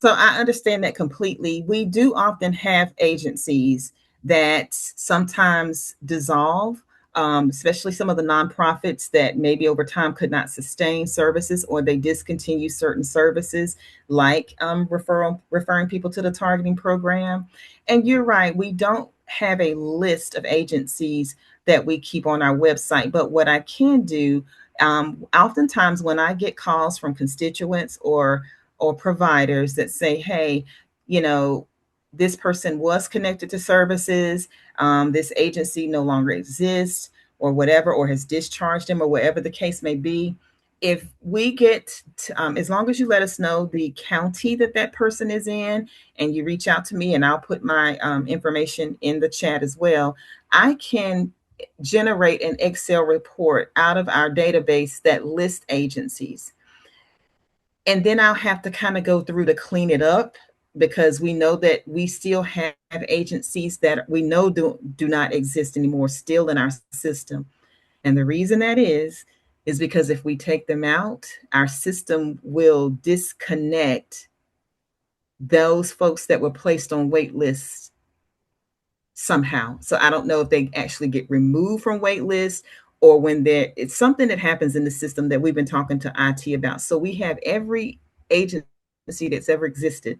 So I understand that completely. We do often have agencies that sometimes dissolve, especially some of the nonprofits that maybe over time could not sustain services or they discontinue certain services, like referring people to the targeting program. And you're right, we don't have a list of agencies that we keep on our website. But what I can do, oftentimes when I get calls from constituents or providers that say, hey, you know, this person was connected to services, this agency no longer exists, or whatever, or has discharged them, or whatever the case may be. If we get, as long as you let us know the county that that person is in, and you reach out to me, and I'll put my information in the chat as well, I can generate an Excel report out of our database that lists agencies, and then I'll have to kind of go through to clean it up, because we know that we still have agencies that we know do not exist anymore still in our system. And the reason that is because if we take them out, our system will disconnect those folks that were placed on wait lists somehow. So I don't know if they actually get removed from wait lists, or when it's something that happens in the system that we've been talking to IT about. So we have every agency that's ever existed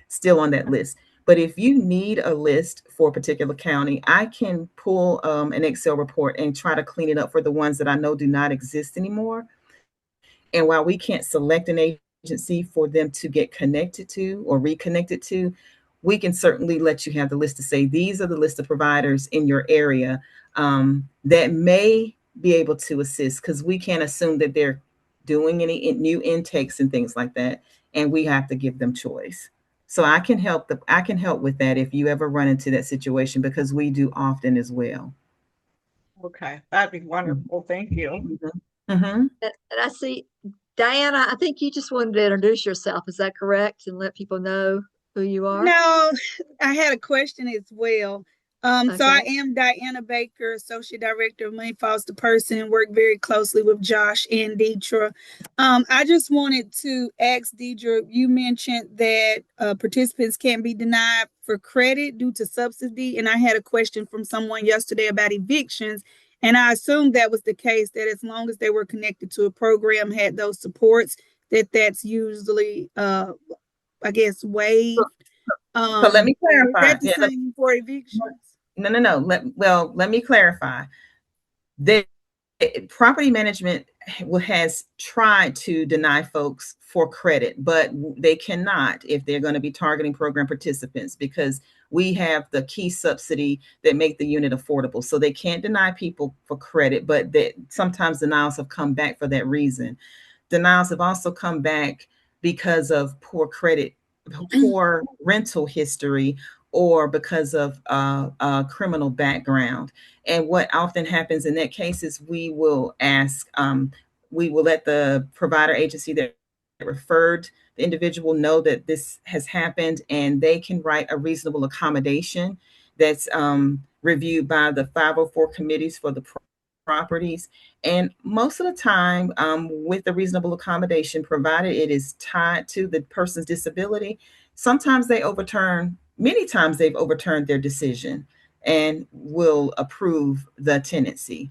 still on that list. But if you need a list for a particular county, I can pull an Excel report and try to clean it up for the ones that I know do not exist anymore. And while we can't select an agency for them to get connected to or reconnected to, we can certainly let you have the list to say, these are the list of providers in your area that may be able to assist, because we can't assume that they're doing any new intakes and things like that. And we have to give them choice. So I can help with that if you ever run into that situation, because we do often as well. Okay, that'd be wonderful. Thank you. Mm-hmm. Mm-hmm. And I see, Diana, I think you just wanted to introduce yourself. Is that correct? And let people know who you are? No, I had a question as well. So I Okay. am Diana Baker, Associate Director of Money Foster Person, and work very closely with Josh and Detra. I just wanted to ask Deidre, you mentioned that participants can't be denied for credit due to subsidy, and I had a question from someone yesterday about evictions, and I assumed that was the case, that as long as they were connected to a program, had those supports, that's usually, I guess, waived. So let me clarify. Is that the same for evictions? No. Let me clarify. The property management has tried to deny folks for credit, but they cannot if they're going to be targeting program participants, because we have the key subsidy that make the unit affordable. So they can't deny people for credit, but sometimes denials have come back for that reason. Denials have also come back because of poor credit, poor rental history, or because of criminal background. And what often happens in that case is we will let the provider agency that referred the individual know that this has happened, and they can write a reasonable accommodation that's reviewed by the 504 committees for the properties. And most of the time, with the reasonable accommodation, provided it is tied to the person's disability, many times they've overturned their decision and will approve the tenancy.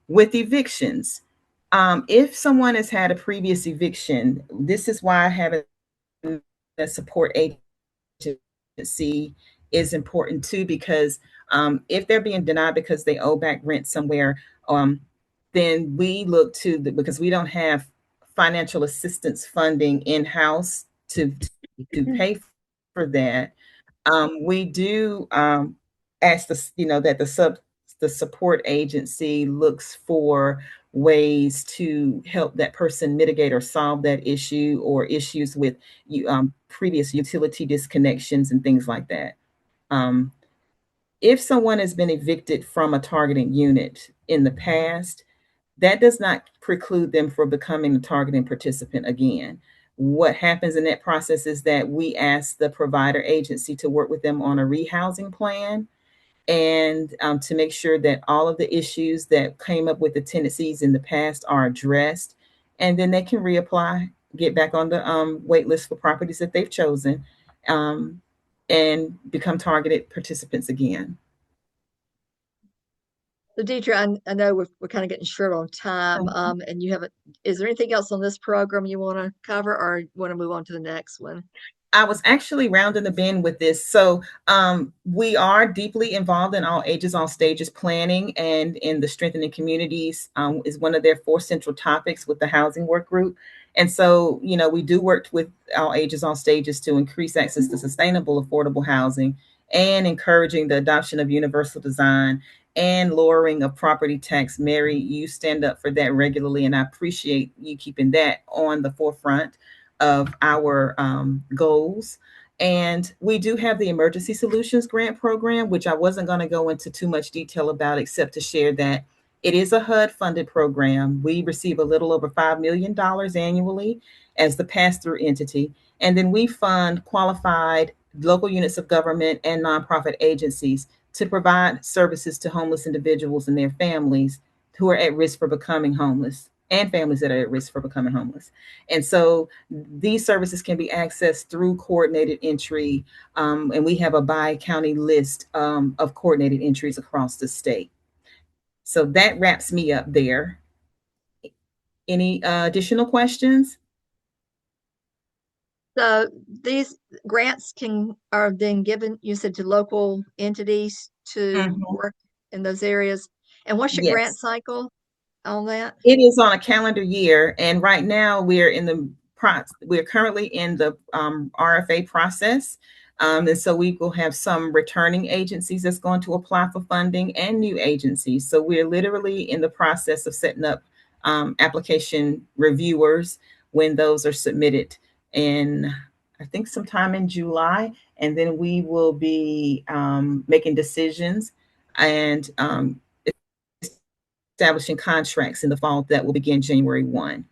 With evictions, if someone has had a previous eviction, this is why having a support agency is important too, because if they're being denied because they owe back rent somewhere, then we look to because we don't have financial assistance funding in-house to pay for that. We do ask that the support agency looks for ways to help that person mitigate or solve that issue or issues with previous utility disconnections and things like that. If someone has been evicted from a targeting unit in the past, that does not preclude them from becoming a targeting participant again. What happens in that process is that we ask the provider agency to work with them on a rehousing plan and to make sure that all of the issues that came up with the tendencies in the past are addressed. And then they can reapply, get back on the wait list for properties that they've chosen, and become targeted participants again. So Detra, I know we're kind of getting short on time, and you haven't. Is there anything else on this program you want to cover, or want to move on to the next one? I was actually rounding the bend with this. So we are deeply involved in all ages, all stages planning, and in the strengthening communities is one of their 4 central topics with the housing work group. And so, we do work with all ages, all stages to increase access to sustainable, affordable housing and encouraging the adoption of universal design and lowering of property tax. Mary, you stand up for that regularly, and I appreciate you keeping that on the forefront of our goals. And we do have the Emergency Solutions Grant Program, which I wasn't going to go into too much detail about, except to share that it is a HUD funded program. We receive a little over $5 million annually as the pass-through entity. And then we fund qualified local units of government and nonprofit agencies to provide services to homeless individuals and their families who are at risk for becoming homeless, and families that are at risk for becoming homeless. And so these services can be accessed through coordinated entry, and we have a bi-county list of coordinated entries across the state. So that wraps me up there. Any additional questions? So these grants are then given, you said, to local entities to work in those areas. And what's your grant cycle on that? It is on a calendar year, and right now we're currently in the RFA process. And so we will have some returning agencies that's going to apply for funding and new agencies. So we're literally in the process of setting up application reviewers when those are submitted in, I think, sometime in July. And then we will be making decisions and establishing contracts in the fall that will begin January 1.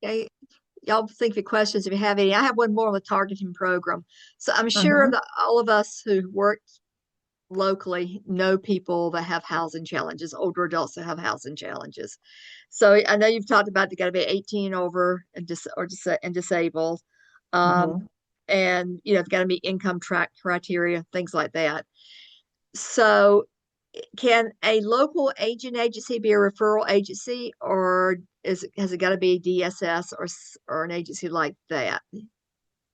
Okay. Y'all think of your questions if you have any. I have one more on the targeting program. So I'm sure that all of us who work locally know people that have housing challenges, older adults that have housing challenges. So I know you've talked about they got to be 18 over and disabled. And it's got to meet income track criteria, things like that. So can a local agency be a referral agency, or has it got to be a DSS or an agency like that?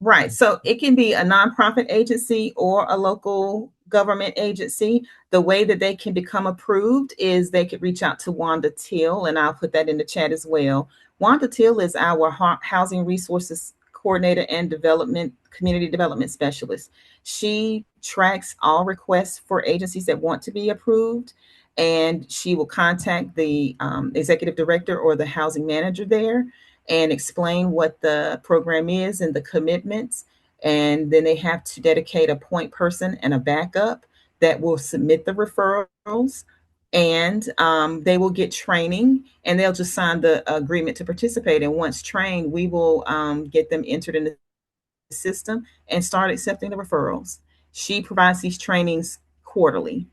Right. So it can be a nonprofit agency or a local government agency. The way that they can become approved is they could reach out to Wanda Till, and I'll put that in the chat as well. Wanda Till is our housing resources coordinator and community development specialist. She tracks all requests for agencies that want to be approved, and she will contact the executive director or the housing manager there and explain what the program is and the commitments. And then they have to dedicate a point person and a backup that will submit the referrals. And they will get training, and they'll just sign the agreement to participate. And once trained, we will get them entered in the system and start accepting the referrals. She provides these trainings quarterly.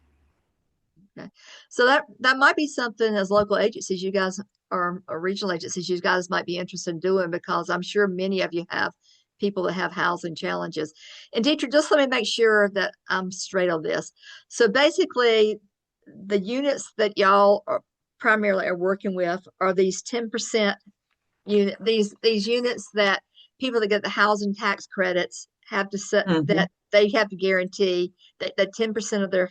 Okay. So that might be something as local agencies, you guys, or regional agencies, you guys might be interested in doing, because I'm sure many of you have people that have housing challenges. And Detra, just let me make sure that I'm straight on this. So basically, the units that y'all primarily are working with are these 10% unit, these units that people that get the housing tax credits have to set, that they have to guarantee that 10% of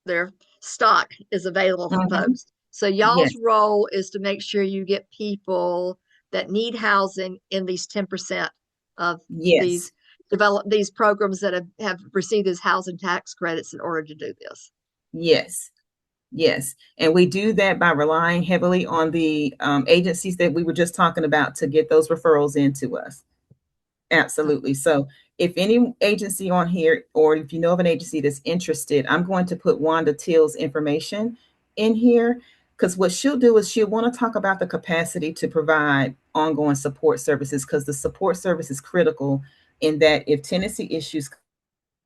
their stock is available to folks. So y'all's role is to make sure you get people that need housing in these 10% of Yes. these programs that have received these housing tax credits in order to do this. Yes. Yes. And we do that by relying heavily on the agencies that we were just talking about to get those referrals into us. Absolutely. So if any agency on here, or if you know of an agency that's interested, I'm going to put Wanda Till's information in here, because what she'll do is she'll want to talk about the capacity to provide ongoing support services, because the support service is critical in that if tenancy issues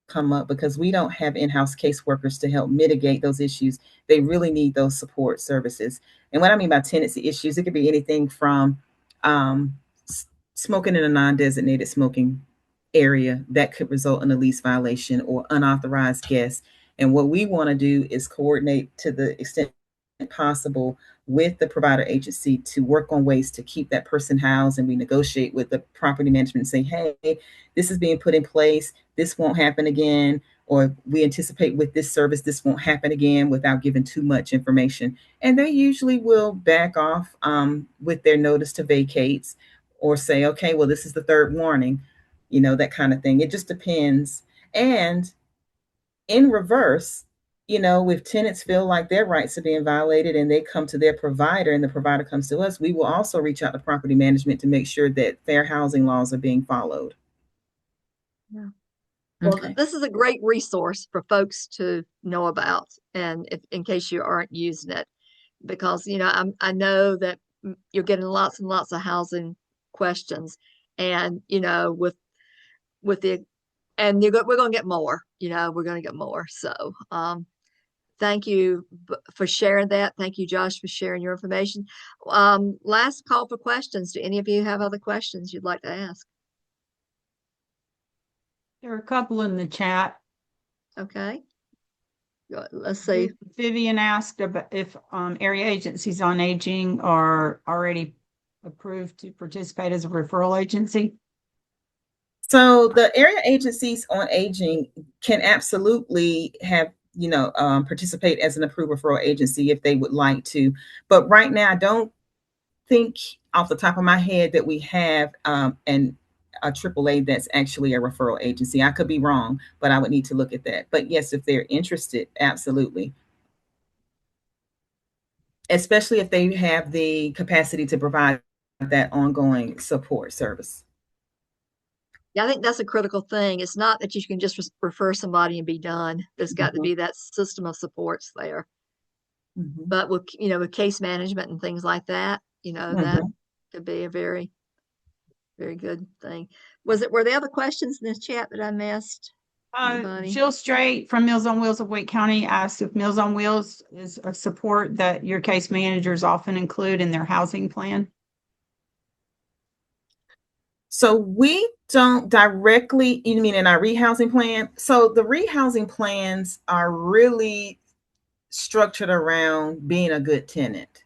come up, because we don't have in-house caseworkers to help mitigate those issues, they really need those support services. And what I mean by tenancy issues, it could be anything from um, smoking in a non-designated smoking area that could result in a lease violation, or unauthorized guests. And what we want to do is coordinate to the extent possible with the provider agency to work on ways to keep that person housed. And we negotiate with the property management and say, hey, this is being put in place, this won't happen again, or we anticipate with this service this won't happen again, without giving too much information. And they usually will back off with their notice to vacates, or say, okay, well, this is the third warning, that kind of thing. It just depends. And in reverse, if tenants feel like their rights are being violated and they come to their provider and the provider comes to us, we will also reach out to property management to make sure that fair housing laws are being followed. Yeah. Well, Okay. this is a great resource for folks to know about, and in case you aren't using it, because I know that you're getting lots and lots of housing questions, and with the and we're going to get more. We're going to get more. So thank you for sharing that. Thank you, Josh, for sharing your information. Last call for questions. Do any of you have other questions you'd like to ask? There are a couple in the chat. Okay. Let's see. Vivian asked about if area agencies on aging are already approved to participate as a referral agency. So the area agencies on aging can absolutely have, participate as an approved referral agency if they would like to. But right now, I don't think off the top of my head that we have a AAA that's actually a referral agency. I could be wrong, but I would need to look at that. But yes, if they're interested, absolutely. Especially if they have the capacity to provide that ongoing support service. Yeah, I think that's a critical thing. It's not that you can just refer somebody and be done. There's got to be that system of supports there. But with case management and things like that, that could be a very, very good thing. Were there other questions in this chat that I missed? Jill Strait from Meals on Wheels of Wake County asked if Meals on Wheels is a support that your case managers often include in their housing plan. So we don't directly, you mean in our rehousing plan? So the rehousing plans are really structured around being a good tenant.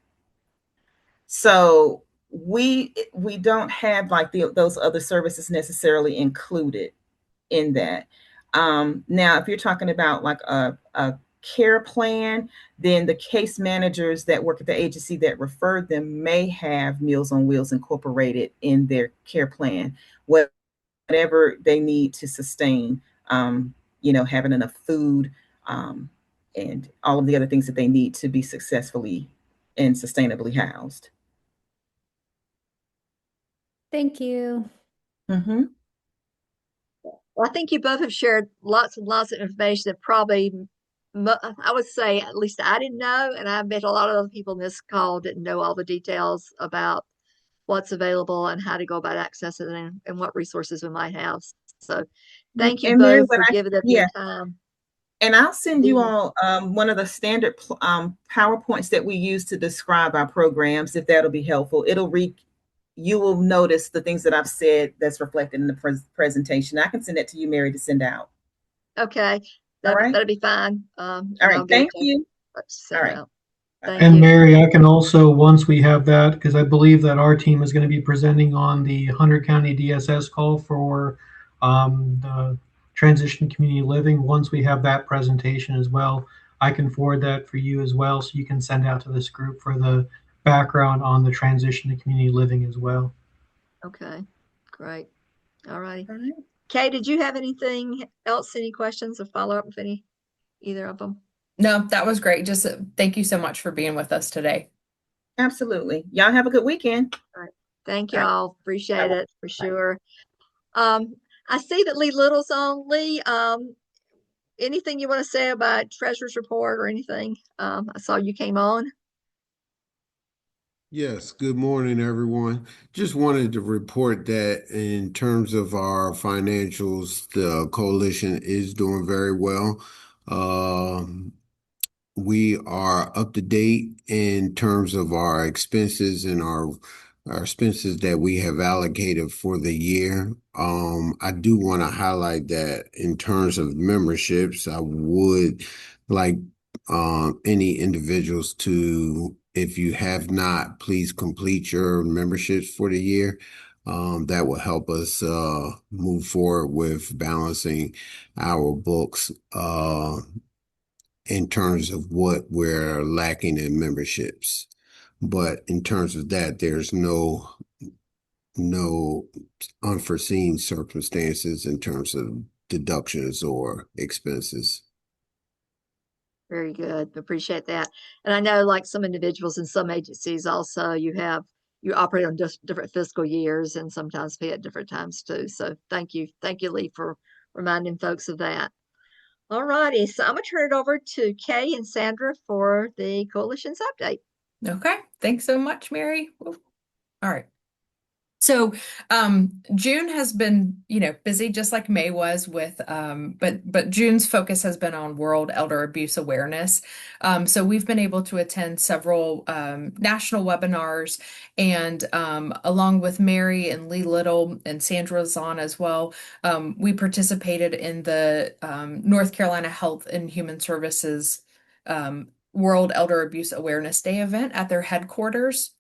So we don't have like those other services necessarily included in that. Now, if you're talking about like a care plan, then the case managers that work at the agency that referred them may have Meals on Wheels incorporated in their care plan, whatever they need to sustain, having enough food, and all of the other things that they need to be successfully and sustainably housed. Thank you. Mm-hmm. Well, I think you both have shared lots and lots of information that probably, I would say, at least I didn't know, and I bet a lot of other people in this call didn't know all the details about what's available and how to go about accessing it, and what resources we might have. So thank you both for giving up your time. And I'll send you all one of the standard PowerPoints that we use to describe our programs, if that'll be helpful. You will notice the things that I've said that's reflected in the presentation. I can send that to you, Mary, to send out. Okay. All right. That'll be fine. All right. Thank you. All right. And Mary, I can also, once we have that, because I believe that our team is going to be presenting on the Hunter County DSS call for the transition community living. Once we have that presentation as well, I can forward that for you as well, so you can send out to this group for the background on the transition to community living as well. Okay, great. All righty. All right. Kay, did you have anything else? Any questions or follow up with either of them? No, that was great. Just thank you so much for being with us today. Absolutely. Y'all have a good weekend. All right. Thank All right. y'all. Appreciate it for sure. I see that Lee Little's on. Lee, anything you want to say about Treasurer's Report or anything? I saw you came on. Yes, good morning, everyone. Just wanted to report that in terms of our financials, the coalition is doing very well. Um, we are up to date in terms of our expenses and our expenses that we have allocated for the year. I do want to highlight that in terms of memberships, I would like any individuals to, if you have not, please complete your memberships for the year. That will help us move forward with balancing our books. In terms of what we're lacking in memberships. But in terms of that, there's no unforeseen circumstances in terms of deductions or expenses. Very good. Appreciate that. And I know like some individuals in some agencies also you operate on just different fiscal years and sometimes pay at different times too. So thank you. Thank you, Lee, for reminding folks of that. All righty. So I'm gonna turn it over to Kay and Sandra for the coalition's update. Okay. Thanks so much, Mary. All right. So June has been, busy just like May was with, but June's focus has been on World Elder Abuse Awareness. So we've been able to attend several national webinars, and along with Mary and Lee Little and Sandra Zahn as well, we participated in the North Carolina Health and Human Services World Elder Abuse Awareness Day event at their headquarters.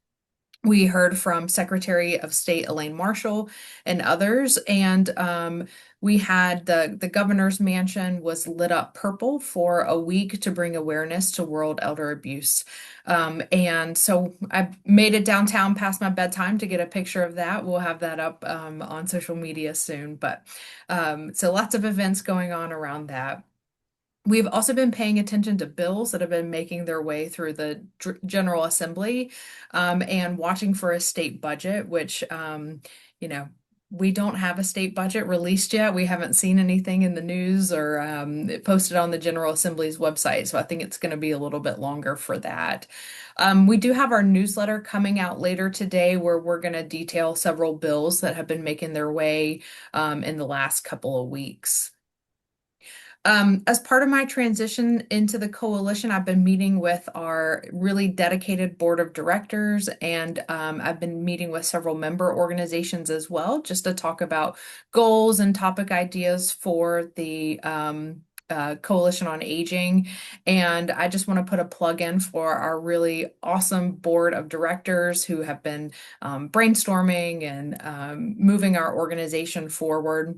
We heard from Secretary of State Elaine Marshall and others, and we had the governor's mansion was lit up purple for a week to bring awareness to World Elder Abuse. And so I made it downtown past my bedtime to get a picture of that. We'll have that up on social media soon. But so lots of events going on around that. We've also been paying attention to bills that have been making their way through the General Assembly, and watching for a state budget, which, we don't have a state budget released yet. We haven't seen anything in the news or posted on the General Assembly's website. So I think it's going to be a little bit longer for that. We do have our newsletter coming out later today where we're going to detail several bills that have been making their way in the last couple of weeks. As part of my transition into the coalition, I've been meeting with our really dedicated board of directors, and I've been meeting with several member organizations as well, just to talk about goals and topic ideas for the Coalition on Aging. And I just want to put a plug in for our really awesome board of directors who have been brainstorming and moving our organization forward.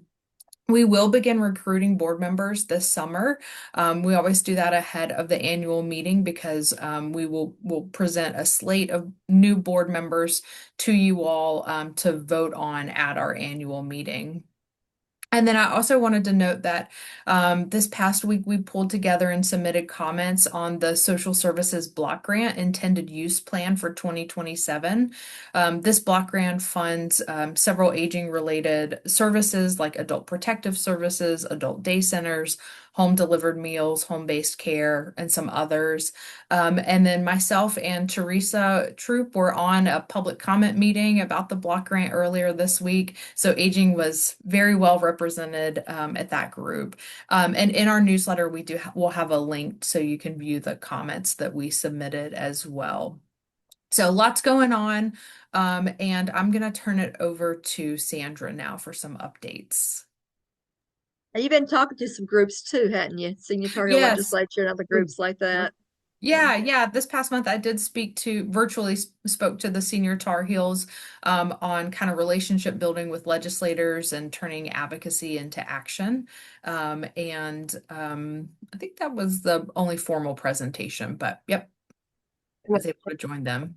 We will begin recruiting board members this summer. We always do that ahead of the annual meeting because we'll present a slate of new board members to you all to vote on at our annual meeting. And then I also wanted to note that this past week we pulled together and submitted comments on the Social Services Block Grant Intended Use Plan for 2027. This block grant funds several aging-related services like adult protective services, adult day centers, home delivered meals, home-based care, and some others. And then myself and Teresa Troop were on a public comment meeting about the block grant earlier this week. So aging was very well represented at that group. And in our newsletter, we'll have a link so you can view the comments that we submitted as well. So lots going on. And I'm going to turn it over to Sandra now for some updates. You've been talking to some groups too, hadn't you? Senatorial Yes. legislature and other groups like that. Yeah. This past month, I did virtually spoke to the Senior Tar Heels on kind of relationship building with legislators and turning advocacy into action. And I think that was the only formal presentation, but yep, I was able to join them.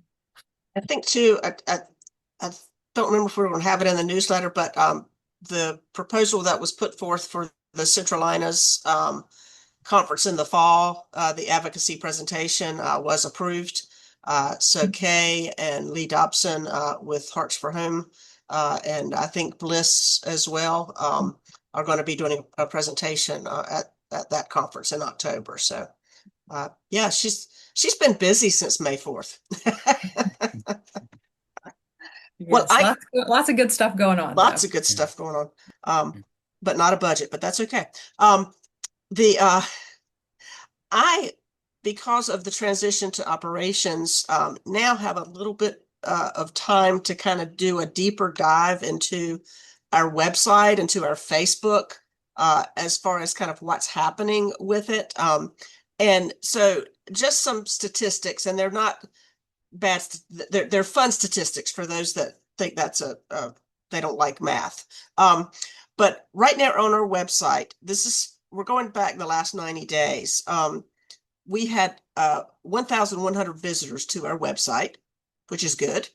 I think too, I don't remember if we were going to have it in the newsletter, but the proposal that was put forth for the Centralinas conference in the fall, the advocacy presentation was approved. So Kay and Lee Dobson with Hearts for Home, and I think Bliss as well, are going to be doing a presentation at that conference in October. So yeah, she's been busy since May 4th. Well, Yes, lots of good stuff going on. Lots though. of good stuff going on, but not a budget, but that's okay. The I, because of the transition to operations, now have a little bit of time to kind of do a deeper dive into our website, into our Facebook, as far as kind of what's happening with it. And so just some statistics, and they're not bad, they're fun statistics for those that think that's they don't like math. But right now on our website, we're going back the last 90 days. We had 1,100 visitors to our website, which is good.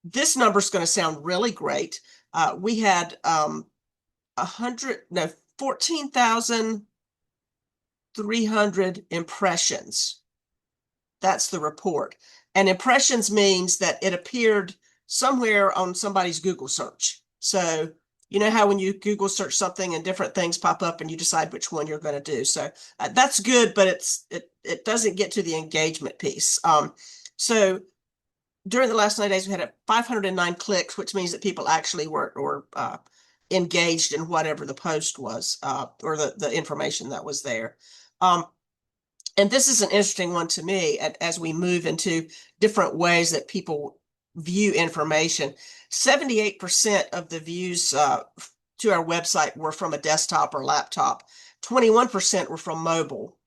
This number is going to sound really great. We had 14,300 impressions. That's the report. And impressions means that it appeared somewhere on somebody's Google search. So you know how when you Google search something and different things pop up and you decide which one you're going to do. So that's good, but it doesn't get to the engagement piece. So during the last 9 days, we had 509 clicks, which means that people actually were engaged in whatever the post was, or the information that was there. And this is an interesting one to me as we move into different ways that people view information. 78% of the views to our website were from a desktop or laptop. 21% were from mobile,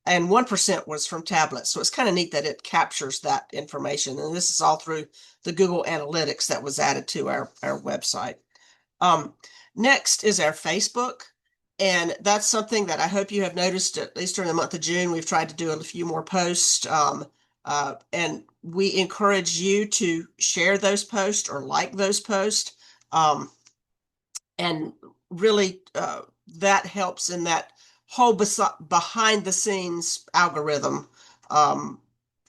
and 1% was from tablets. So it's kind of neat that it captures that information. And this is all through the Google Analytics that was added to our website. Next is our Facebook. And that's something that I hope you have noticed, at least during the month of June. We've tried to do a few more posts, and we encourage you to share those posts or like those posts. And really, that helps in that whole behind the scenes algorithm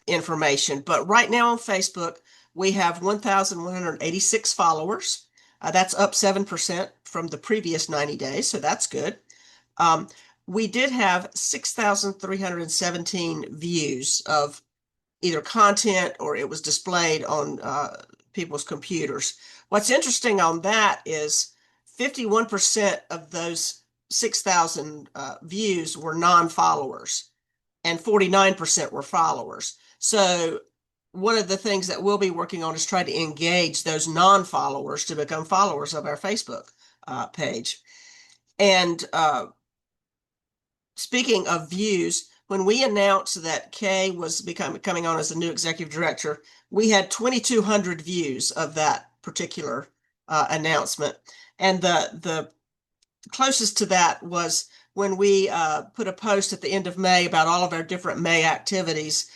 information. But right now on Facebook, we have 1,186 followers. That's up 7% from the previous 90 days, so that's good. We did have 6,317 views of either content or it was displayed on people's computers. What's interesting on that is 51% of those 6,000 views were non-followers and 49% were followers. So one of the things that we'll be working on is try to engage those non-followers to become followers of our Facebook page. And speaking of views, when we announced that Kay was coming on as the new executive director, we had 2,200 views of that particular announcement. And the closest to that was when we put a post at the end of May about all of our different May activities.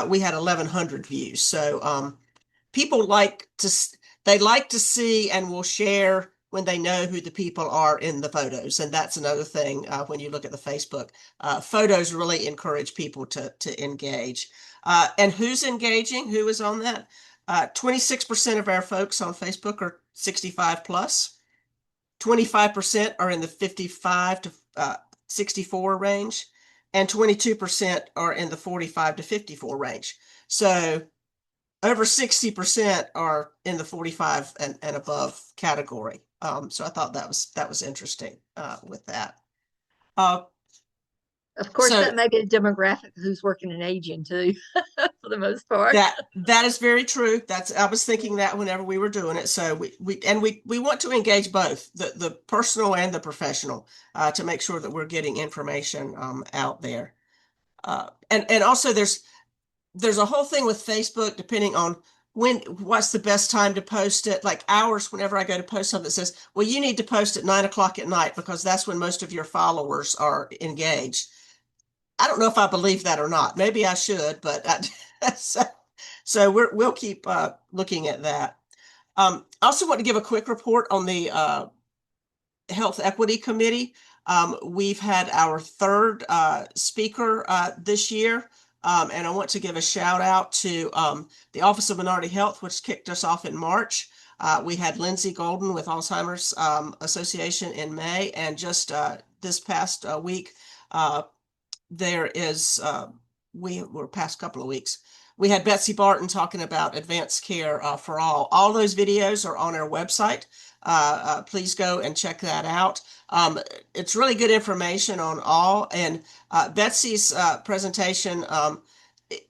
We had 1,100 views. So people like to see and will share when they know who the people are in the photos. And that's another thing when you look at the Facebook. Photos really encourage people to engage. And who's engaging? Who is on that? 26% of our folks on Facebook are 65 plus. 25% are in the 55 to 64 range, and 22% are in the 45 to 54 range. So over 60% are in the 45 and above category. So I thought that was interesting with that. Of course, that may be a demographic who's working in aging too, for the most part. That is very true. I was thinking that whenever we were doing it. So we want to engage both the personal and the professional to make sure that we're getting information out there. And also there's a whole thing with Facebook, depending on what's the best time to post it. Like hours, whenever I go to post something that says, well, you need to post at 9 o'clock at night because that's when most of your followers are engaged. I don't know if I believe that or not. Maybe I should, but So we'll keep looking at that. I also want to give a quick report on the Health Equity Committee. We've had our third speaker this year. And I want to give a shout out to the Office of Minority Health, which kicked us off in March. We had Lindsay Golden with Alzheimer's Association in May, and just this past week, there is, we were past couple of weeks, we had Betsy Barton talking about advanced care for all. All those videos are on our website. Please go and check that out. It's really good information on all. And Betsy's presentation,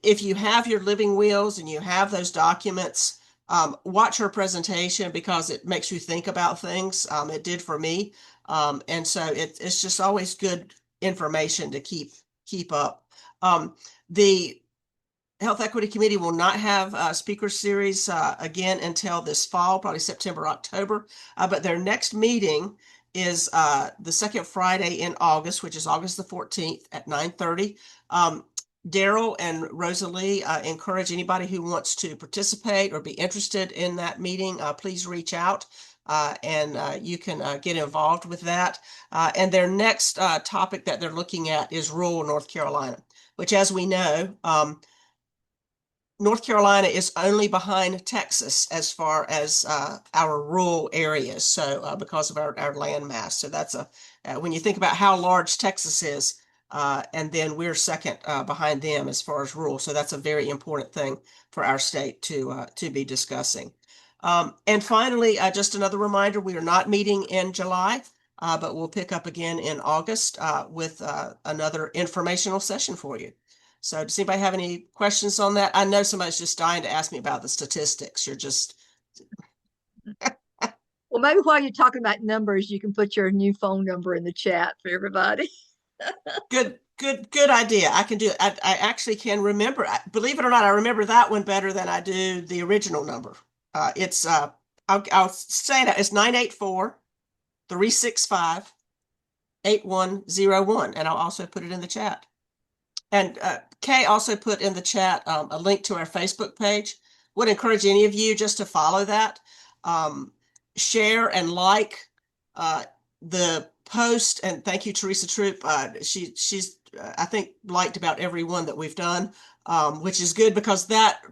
if you have your living wills and you have those documents, watch her presentation because it makes you think about things. It did for me. And so it's just always good information to keep up. The Health Equity Committee will not have a speaker series again until this fall, probably September, October. But their next meeting is the second Friday in August, which is August the 14th at 9:30. Daryl and Rosalie encourage anybody who wants to participate or be interested in that meeting, please reach out and you can get involved with that. And their next topic that they're looking at is rural North Carolina, which, as we know, North Carolina is only behind Texas as far as our rural areas. So because of our land mass. So that's when you think about how large Texas is, and then we're second behind them as far as rural. So that's a very important thing for our state to be discussing. And finally, just another reminder, we are not meeting in July, but we'll pick up again in August with another informational session for you. So does anybody have any questions on that? I know somebody's just dying to ask me about the statistics. You're just... Well, maybe while you're talking about numbers, you can put your new phone number in the chat for everybody. Good idea. I can do it. I actually can remember. Believe it or not, I remember that one better than I do the original number. It's I'll say that it's 984-365-8101, and I'll also put it in the chat. And Kay also put in the chat a link to our Facebook page. Would encourage any of you just to follow that, share and like the post. And thank you, Teresa Troop. She's I think liked about every one that we've done, which is good because that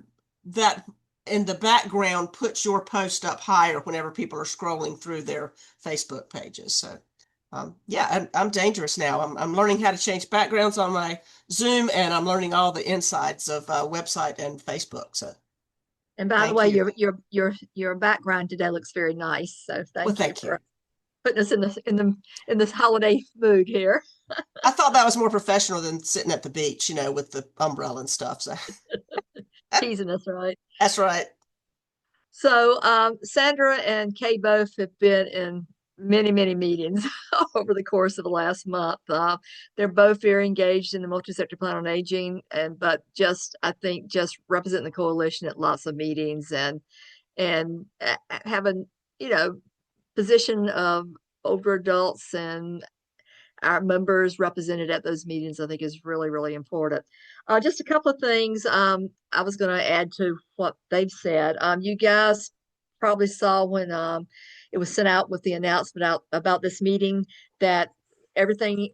in the background puts your post up higher whenever people are scrolling through their Facebook pages. So yeah, I'm dangerous now. I'm learning how to change backgrounds on my Zoom, and I'm learning all the insides of website and Facebook. So, and by the way, your background today looks very nice. So thank you for putting us in this holiday mood here. I thought that was more professional than sitting at the beach, with the umbrella and stuff. So teasing us, right? That's right. So Sandra and Kay both have been in many meetings over the course of the last month. They're both very engaged in the multi-sector plan on aging, but I think just representing the coalition at lots of meetings and having position of older adults and our members represented at those meetings, I think is really important. Just a couple of things I was going to add to what they've said. You guys probably saw when it was sent out with the announcement out about this meeting that everything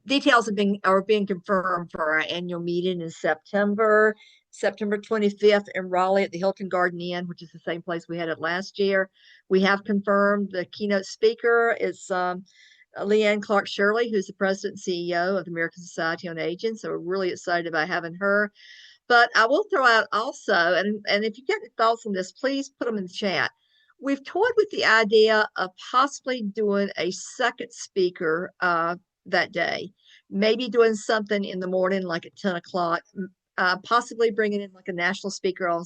details are being confirmed for our annual meeting in September 25th in Raleigh at the Hilton Garden Inn, which is the same place we had it last year. We have confirmed the keynote speaker. It's Leanne Clark Shirley, who's the president and CEO of the American Society on Aging. So we're really excited about having her. But I will throw out also, and if you get thoughts on this, please put them in the chat. We've toyed with the idea of possibly doing a second speaker that day, maybe doing something in the morning, like at 10 o'clock, possibly bringing in like a national speaker on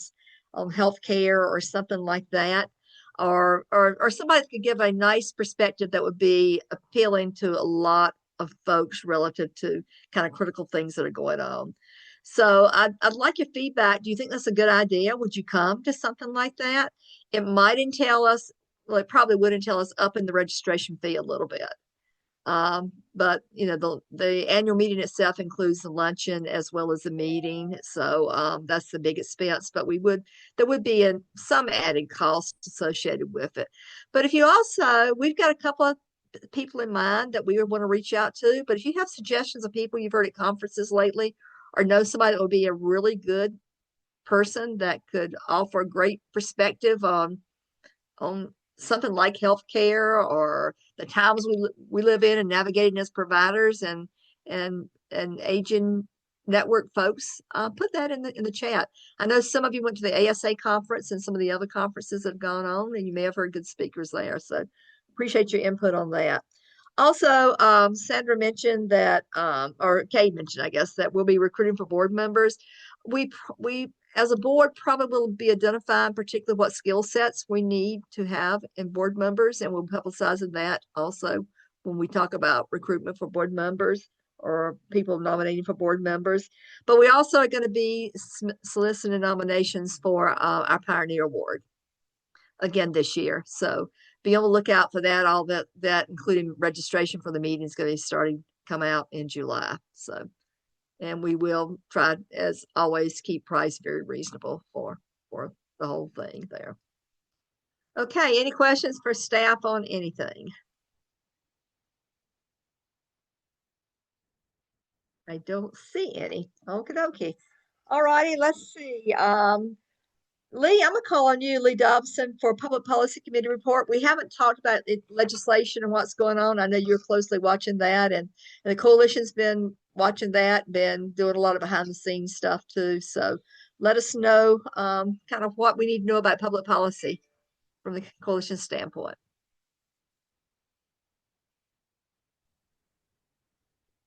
healthcare or something like that. Or somebody that could give a nice perspective that would be appealing to a lot of folks relative to kind of critical things that are going on. So I'd like your feedback. Do you think that's a good idea? Would you come to something like that? It might entail us, well, it probably would entail us upping the registration fee a little bit. But the annual meeting itself includes the luncheon as well as the meeting. So that's the big expense, but there would be some added cost associated with it. But we've got a couple of people in mind that we would want to reach out to. But if you have suggestions of people you've heard at conferences lately, or know somebody that would be a really good person that could offer a great perspective on something like healthcare or the times we live in and navigating as providers and aging network folks, put that in the chat. I know some of you went to the ASA conference and some of the other conferences that have gone on, and you may have heard good speakers there. So appreciate your input on that. Also, Sandra mentioned that, or Kay mentioned, I guess, that we'll be recruiting for board members. We as a board probably will be identifying particularly what skill sets we need to have in board members, and we'll publicizing that also when we talk about recruitment for board members or people nominating for board members. But we also are going to be soliciting nominations for our Pioneer Award again this year. So be on the lookout for that. All that including registration for the meeting is going to be starting come out in July. So, and we will try, as always, keep price very reasonable for the whole thing there. Okay, any questions for staff on anything? I don't see any. Okie dokie. All righty, let's see. Lee, I'm gonna call on you, Lee Dobson, for Public Policy Committee report. We haven't talked about legislation and what's going on. I know you're closely watching that, and the coalition's been watching that, been doing a lot of behind the scenes stuff too. So let us know kind of what we need to know about public policy from the coalition standpoint.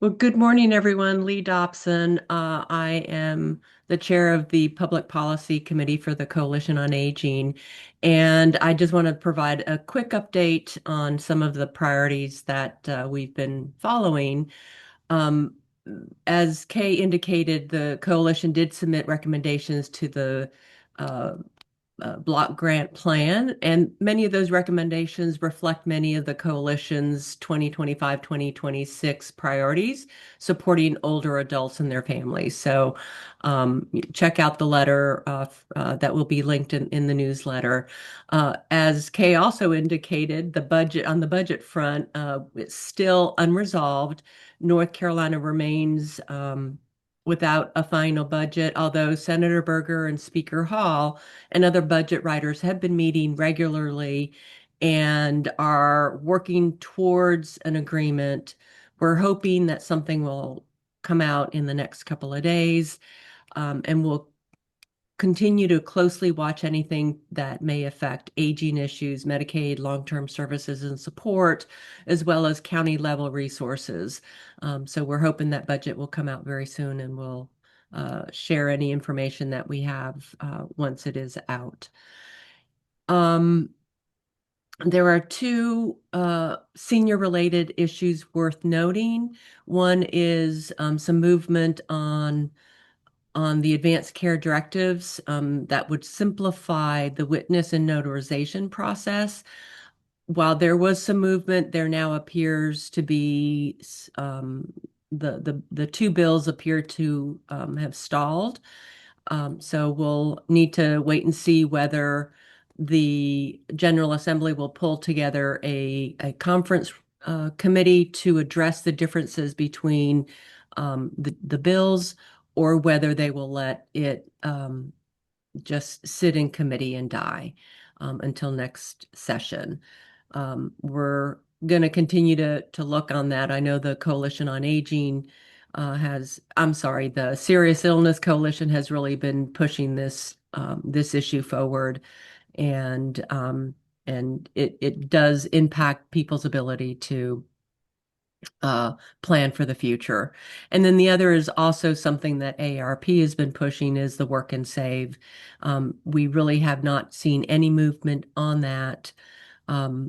Well, good morning, everyone. Lee Dobson. I am the chair of the Public Policy Committee for the Coalition on Aging. And I just want to provide a quick update on some of the priorities that we've been following. As Kay indicated, the coalition did submit recommendations to the block grant plan, and many of those recommendations reflect many of the coalition's 2025-2026 priorities supporting older adults and their families. So check out the letter that will be linked in the newsletter. As Kay also indicated, on the budget front, it's still unresolved. North Carolina remains without a final budget, although Senator Berger and Speaker Hall and other budget writers have been meeting regularly and are working towards an agreement. We're hoping that something will come out in the next couple of days, and we'll continue to closely watch anything that may affect aging issues, Medicaid, long-term services and support, as well as county level resources. So we're hoping that budget will come out very soon, and we'll share any information that we have once it is out. There are two senior-related issues worth noting. One is some movement on the advanced care directives that would simplify the witness and notarization process. While there was some movement, there now appears to be the two bills appear to have stalled. So we'll need to wait and see whether the General Assembly will pull together a conference committee to address the differences between the bills, or whether they will let it just sit in committee and die until next session. We're going to continue to look on that. I know the Coalition on Aging the Serious Illness Coalition has really been pushing this issue forward, and it does impact people's ability to plan for the future. And then the other is also something that AARP has been pushing, is the Work and Save. We really have not seen any movement on that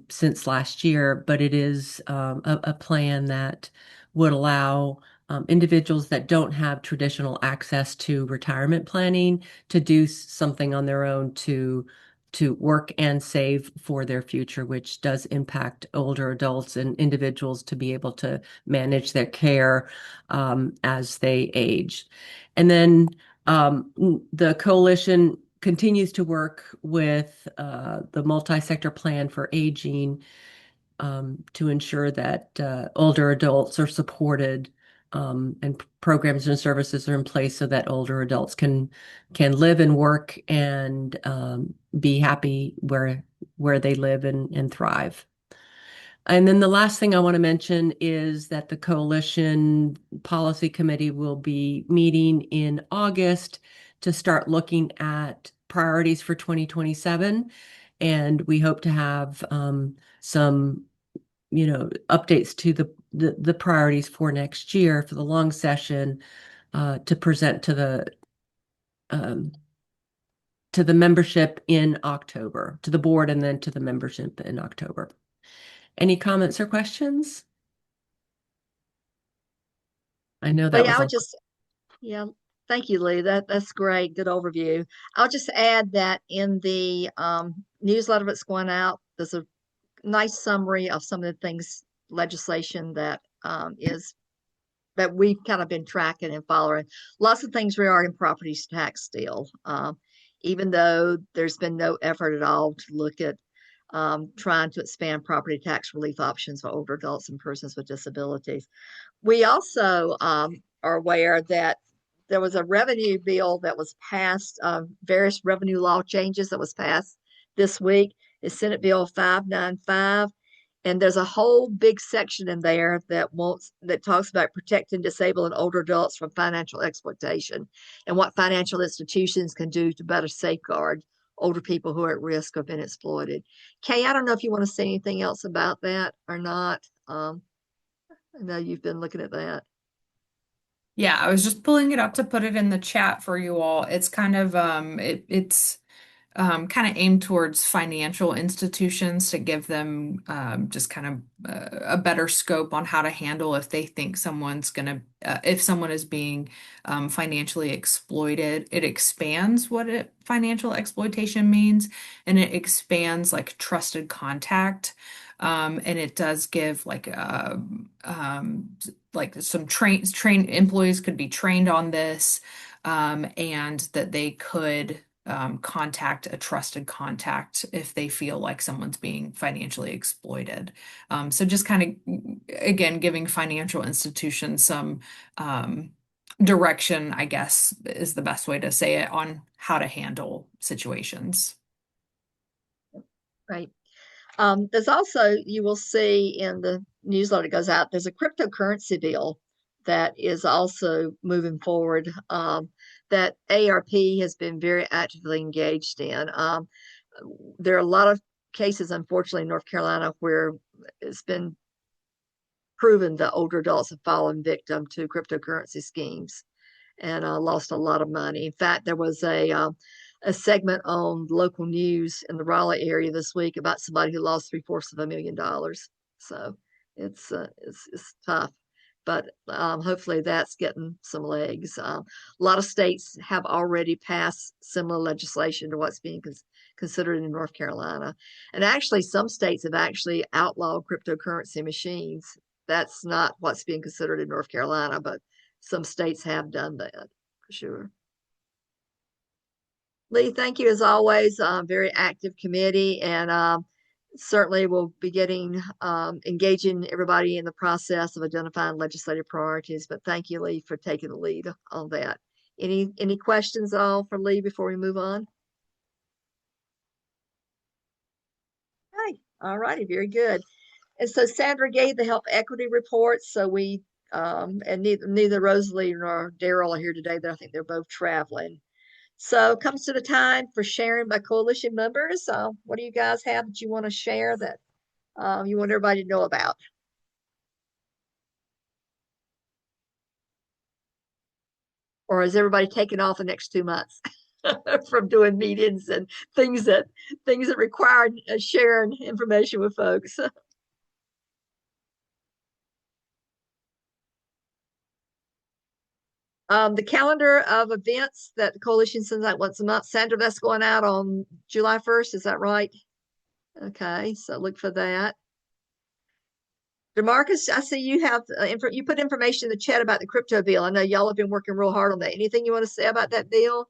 since last year, but it is a plan that would allow individuals that don't have traditional access to retirement planning to do something on their own to to work and save for their future, which does impact older adults and individuals to be able to manage their care as they age. And then the coalition continues to work with the multi-sector plan for aging to ensure that older adults are supported and programs and services are in place so that older adults can live and work and be happy where they live and thrive. And then the last thing I want to mention is that the Coalition Policy Committee will be meeting in August to start looking at priorities for 2027. And we hope to have some, updates to the priorities for next year for the long session to present to the membership in October, to the board and then to the membership in October. Any comments or questions? I know that Lee, I would was just, yeah, thank you, Lee. That's great. Good overview. I'll just add that in the newsletter that's going out, there's a nice summary of some of the things, legislation that that we've kind of been tracking and following. Lots of things regarding property tax still, even though there's been no effort at all to look at trying to expand property tax relief options for older adults and persons with disabilities. We also are aware that there was a revenue bill that was passed, various revenue law changes that was passed this week. It's Senate Bill 595. And there's a whole big section in there that talks about protecting disabled and older adults from financial exploitation and what financial institutions can do to better safeguard older people who are at risk of being exploited. Kay, I don't know if you want to say anything else about that or not. I know you've been looking at that. Yeah, I was just pulling it up to put it in the chat for you all. It's kind of it's kind of aimed towards financial institutions to give them just kind of a better scope on how to handle if they think if someone is being financially exploited. It expands what financial exploitation means, and it expands like trusted contact. And it does give like some trained employees could be trained on this, and that they could contact a trusted contact if they feel like someone's being financially exploited. So just kind of, again, giving financial institutions some direction, I guess, is the best way to say it on how to handle situations. Right. There's also, you will see in the newsletter that goes out, there's a cryptocurrency bill that is also moving forward that ARP has been very actively engaged in. There are a lot of cases, unfortunately, in North Carolina where it's been proven that older adults have fallen victim to cryptocurrency schemes and lost a lot of money. In fact, there was a segment on local news in the Raleigh area this week about somebody who lost $750,000. So it's tough, but hopefully that's getting some legs. A lot of states have already passed similar legislation to what's being considered in North Carolina, and actually some states have actually outlawed cryptocurrency machines. That's not what's being considered in North Carolina, but some states have done that for sure. Lee, thank you as always. Very active committee, and certainly we'll be engaging everybody in the process of identifying legislative priorities. But thank you, Lee, for taking the lead on that. Any questions at all for Lee before we move on? Okay, all righty, very good. And so Sandra gave the health equity report. So we and neither Rosalie nor Daryl are here today. I think they're both traveling. So comes to the time for sharing by coalition members. What do you guys have that you want to share that you want everybody to know about? Or is everybody taking off the next 2 months from doing meetings and things that require sharing information with folks? The calendar of events that the coalition sends out once a month. Sandra, that's going out on July 1st. Is that right? Okay, so look for that. DeMarcus, I see you have you put information in the chat about the crypto bill. I know y'all have been working real hard on that. Anything you want to say about that bill?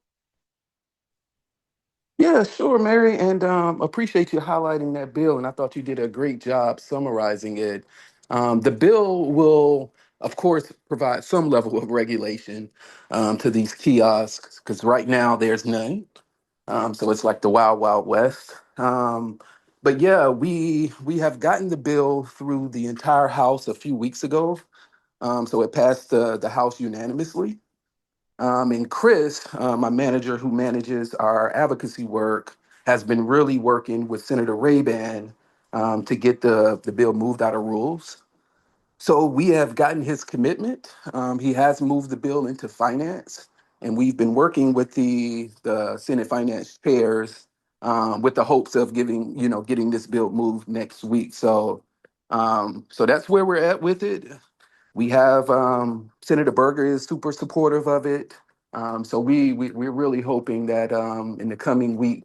Yeah, sure, Mary, and appreciate you highlighting that bill. And I thought you did a great job summarizing it. The bill will, of course, provide some level of regulation to these kiosks because right now there's none. So it's like the wild, wild west. But yeah, we have gotten the bill through the entire House a few weeks ago. So it passed the House unanimously. And Chris, my manager who manages our advocacy work, has been really working with Senator Rabin to get the bill moved out of rules. So we have gotten his commitment. He has moved the bill into finance, and we've been working with the Senate finance chairs with the hopes of getting this bill moved next week. So that's where we're at with it. We have Senator Berger is super supportive of it. So we're really hoping that in the coming week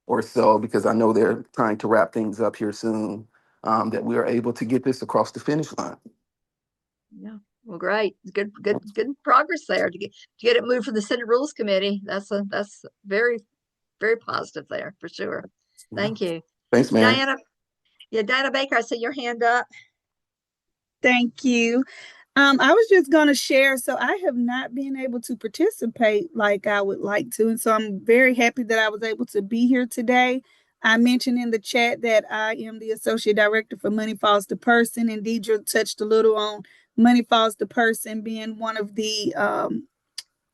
or so, because I know they're trying to wrap things up here soon, that we are able to get this across the finish line. Yeah. Well, great. Good progress there to get it moved from the Senate Rules Committee. That's very, very positive there for sure. Thank you. Thanks, man. Diana. Yeah, Diana Baker, I see your hand up. Thank you. I was just going to share. So I have not been able to participate like I would like to. And so I'm very happy that I was able to be here today. I mentioned in the chat that I am the Associate Director for Money Falls to Person, and Deidre touched a little on Money Falls to Person being one of the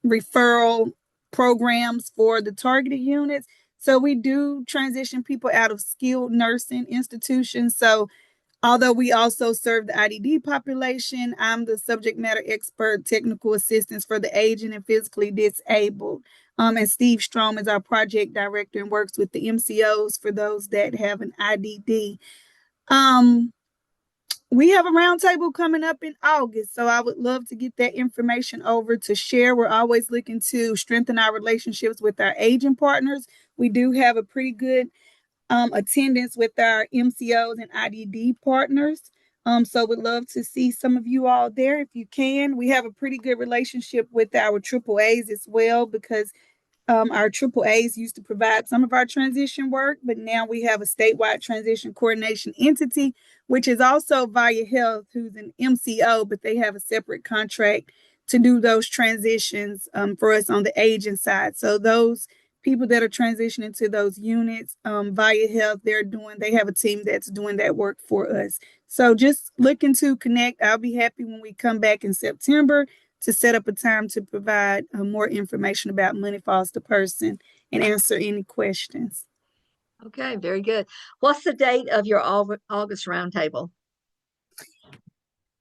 referral programs for the targeted units. So we do transition people out of skilled nursing institutions. So although we also serve the IDD population, I'm the subject matter expert, technical assistance for the aging and physically disabled. And Steve Strom is our project director and works with the MCOs for those that have an IDD. We have a roundtable coming up in August, so I would love to get that information over to share. We're always looking to strengthen our relationships with our aging partners. We do have a pretty good attendance with our MCOs and IDD partners. So would love to see some of you all there if you can. We have a pretty good relationship with our AAAs as well, because our AAAs used to provide some of our transition work, but now we have a statewide transition coordination entity, which is also Via Health, who's an MCO, but they have a separate contract to do those transitions for us on the aging side. So those people that are transitioning to those units, Via Health, they have a team that's doing that work for us. So just looking to connect. I'll be happy when we come back in September to set up a time to provide more information about Money Falls to Person and answer any questions. Okay, very good. What's the date of your August roundtable?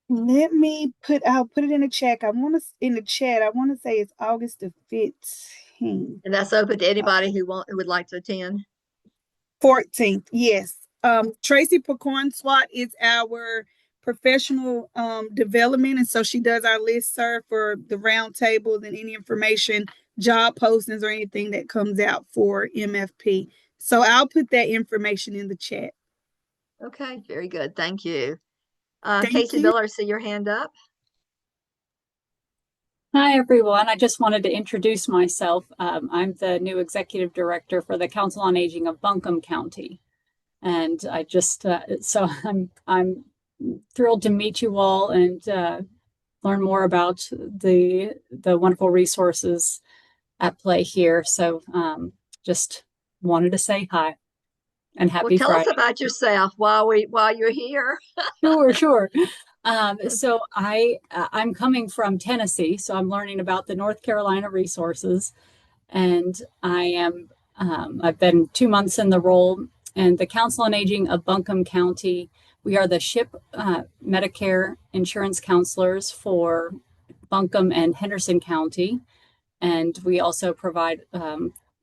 I'll put it in the chat. I want to say it's August the 15th. And that's open to anybody who would like to attend. 14th, yes. Tracy Pacorn-Swat is our professional development, and so she does our listserv for the roundtables and any information, job postings, or anything that comes out for MFP. So I'll put that information in the chat. Okay, very good. Thank you. Thank Casey you. Miller, I see your hand up. Hi, everyone. I just wanted to introduce myself. I'm the new executive director for the Council on Aging of Buncombe County. And I just, so I'm thrilled to meet you all and learn more about the wonderful resources at play here. So just wanted to say hi and happy Tell Friday. us about yourself while you're here. Sure. So I'm coming from Tennessee, so I'm learning about the North Carolina resources, and I've been 2 months in the role. And the Council on Aging of Buncombe County, we are the SHIP Medicare insurance counselors for Buncombe and Henderson County. And we also provide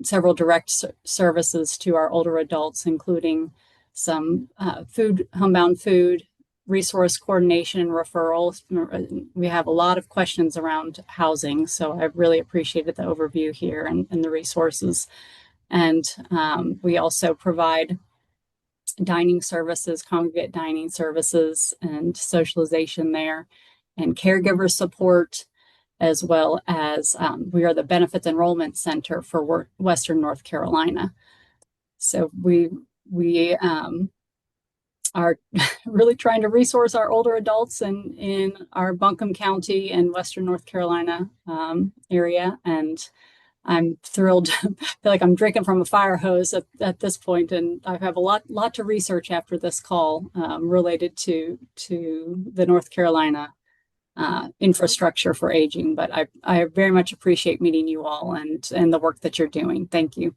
several direct services to our older adults, including some homebound food, resource coordination and referrals. We have a lot of questions around housing, so I really appreciated the overview here and the resources. And we also provide dining services, congregate dining services, and socialization there, and caregiver support, as well as we are the Benefits Enrollment Center for Western North Carolina. So we are really trying to resource our older adults in our Buncombe County and Western North Carolina area. And I'm thrilled. I feel like I'm drinking from a fire hose at this point, and I have a lot to research after this call related to the North Carolina infrastructure for aging. But I very much appreciate meeting you all and the work that you're doing. Thank you.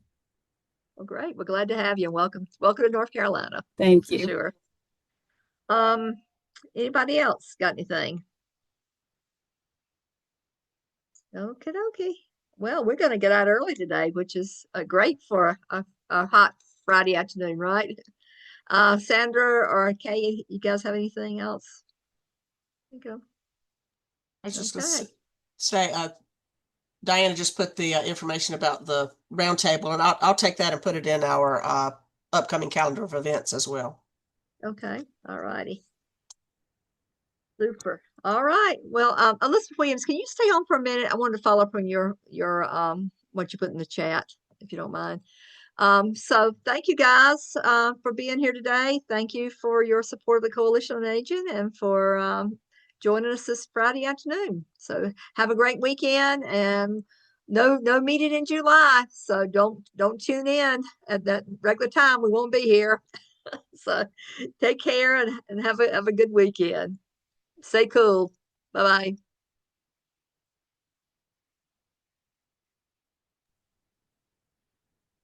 Well, great. We're glad to have you. Welcome to North Carolina. Thank you. Sure. Anybody else got anything? Okay. Well, we're going to get out early today, which is great for a hot Friday afternoon, right? Sandra or Kay, you guys have anything else? Okay. I was just going to say, Diana just put the information about the roundtable, and I'll take that and put it in our upcoming calendar of events as well. Okay. All righty. Super. All right. Well, Elizabeth Williams, can you stay on for a minute? I wanted to follow up on your what you put in the chat, if you don't mind. So thank you guys for being here today. Thank you for your support of the Coalition on Aging and for joining us this Friday afternoon. So have a great weekend, and no meeting in July. So don't tune in at that regular time. We won't be here. So take care and have a good weekend. Stay cool. Bye-bye.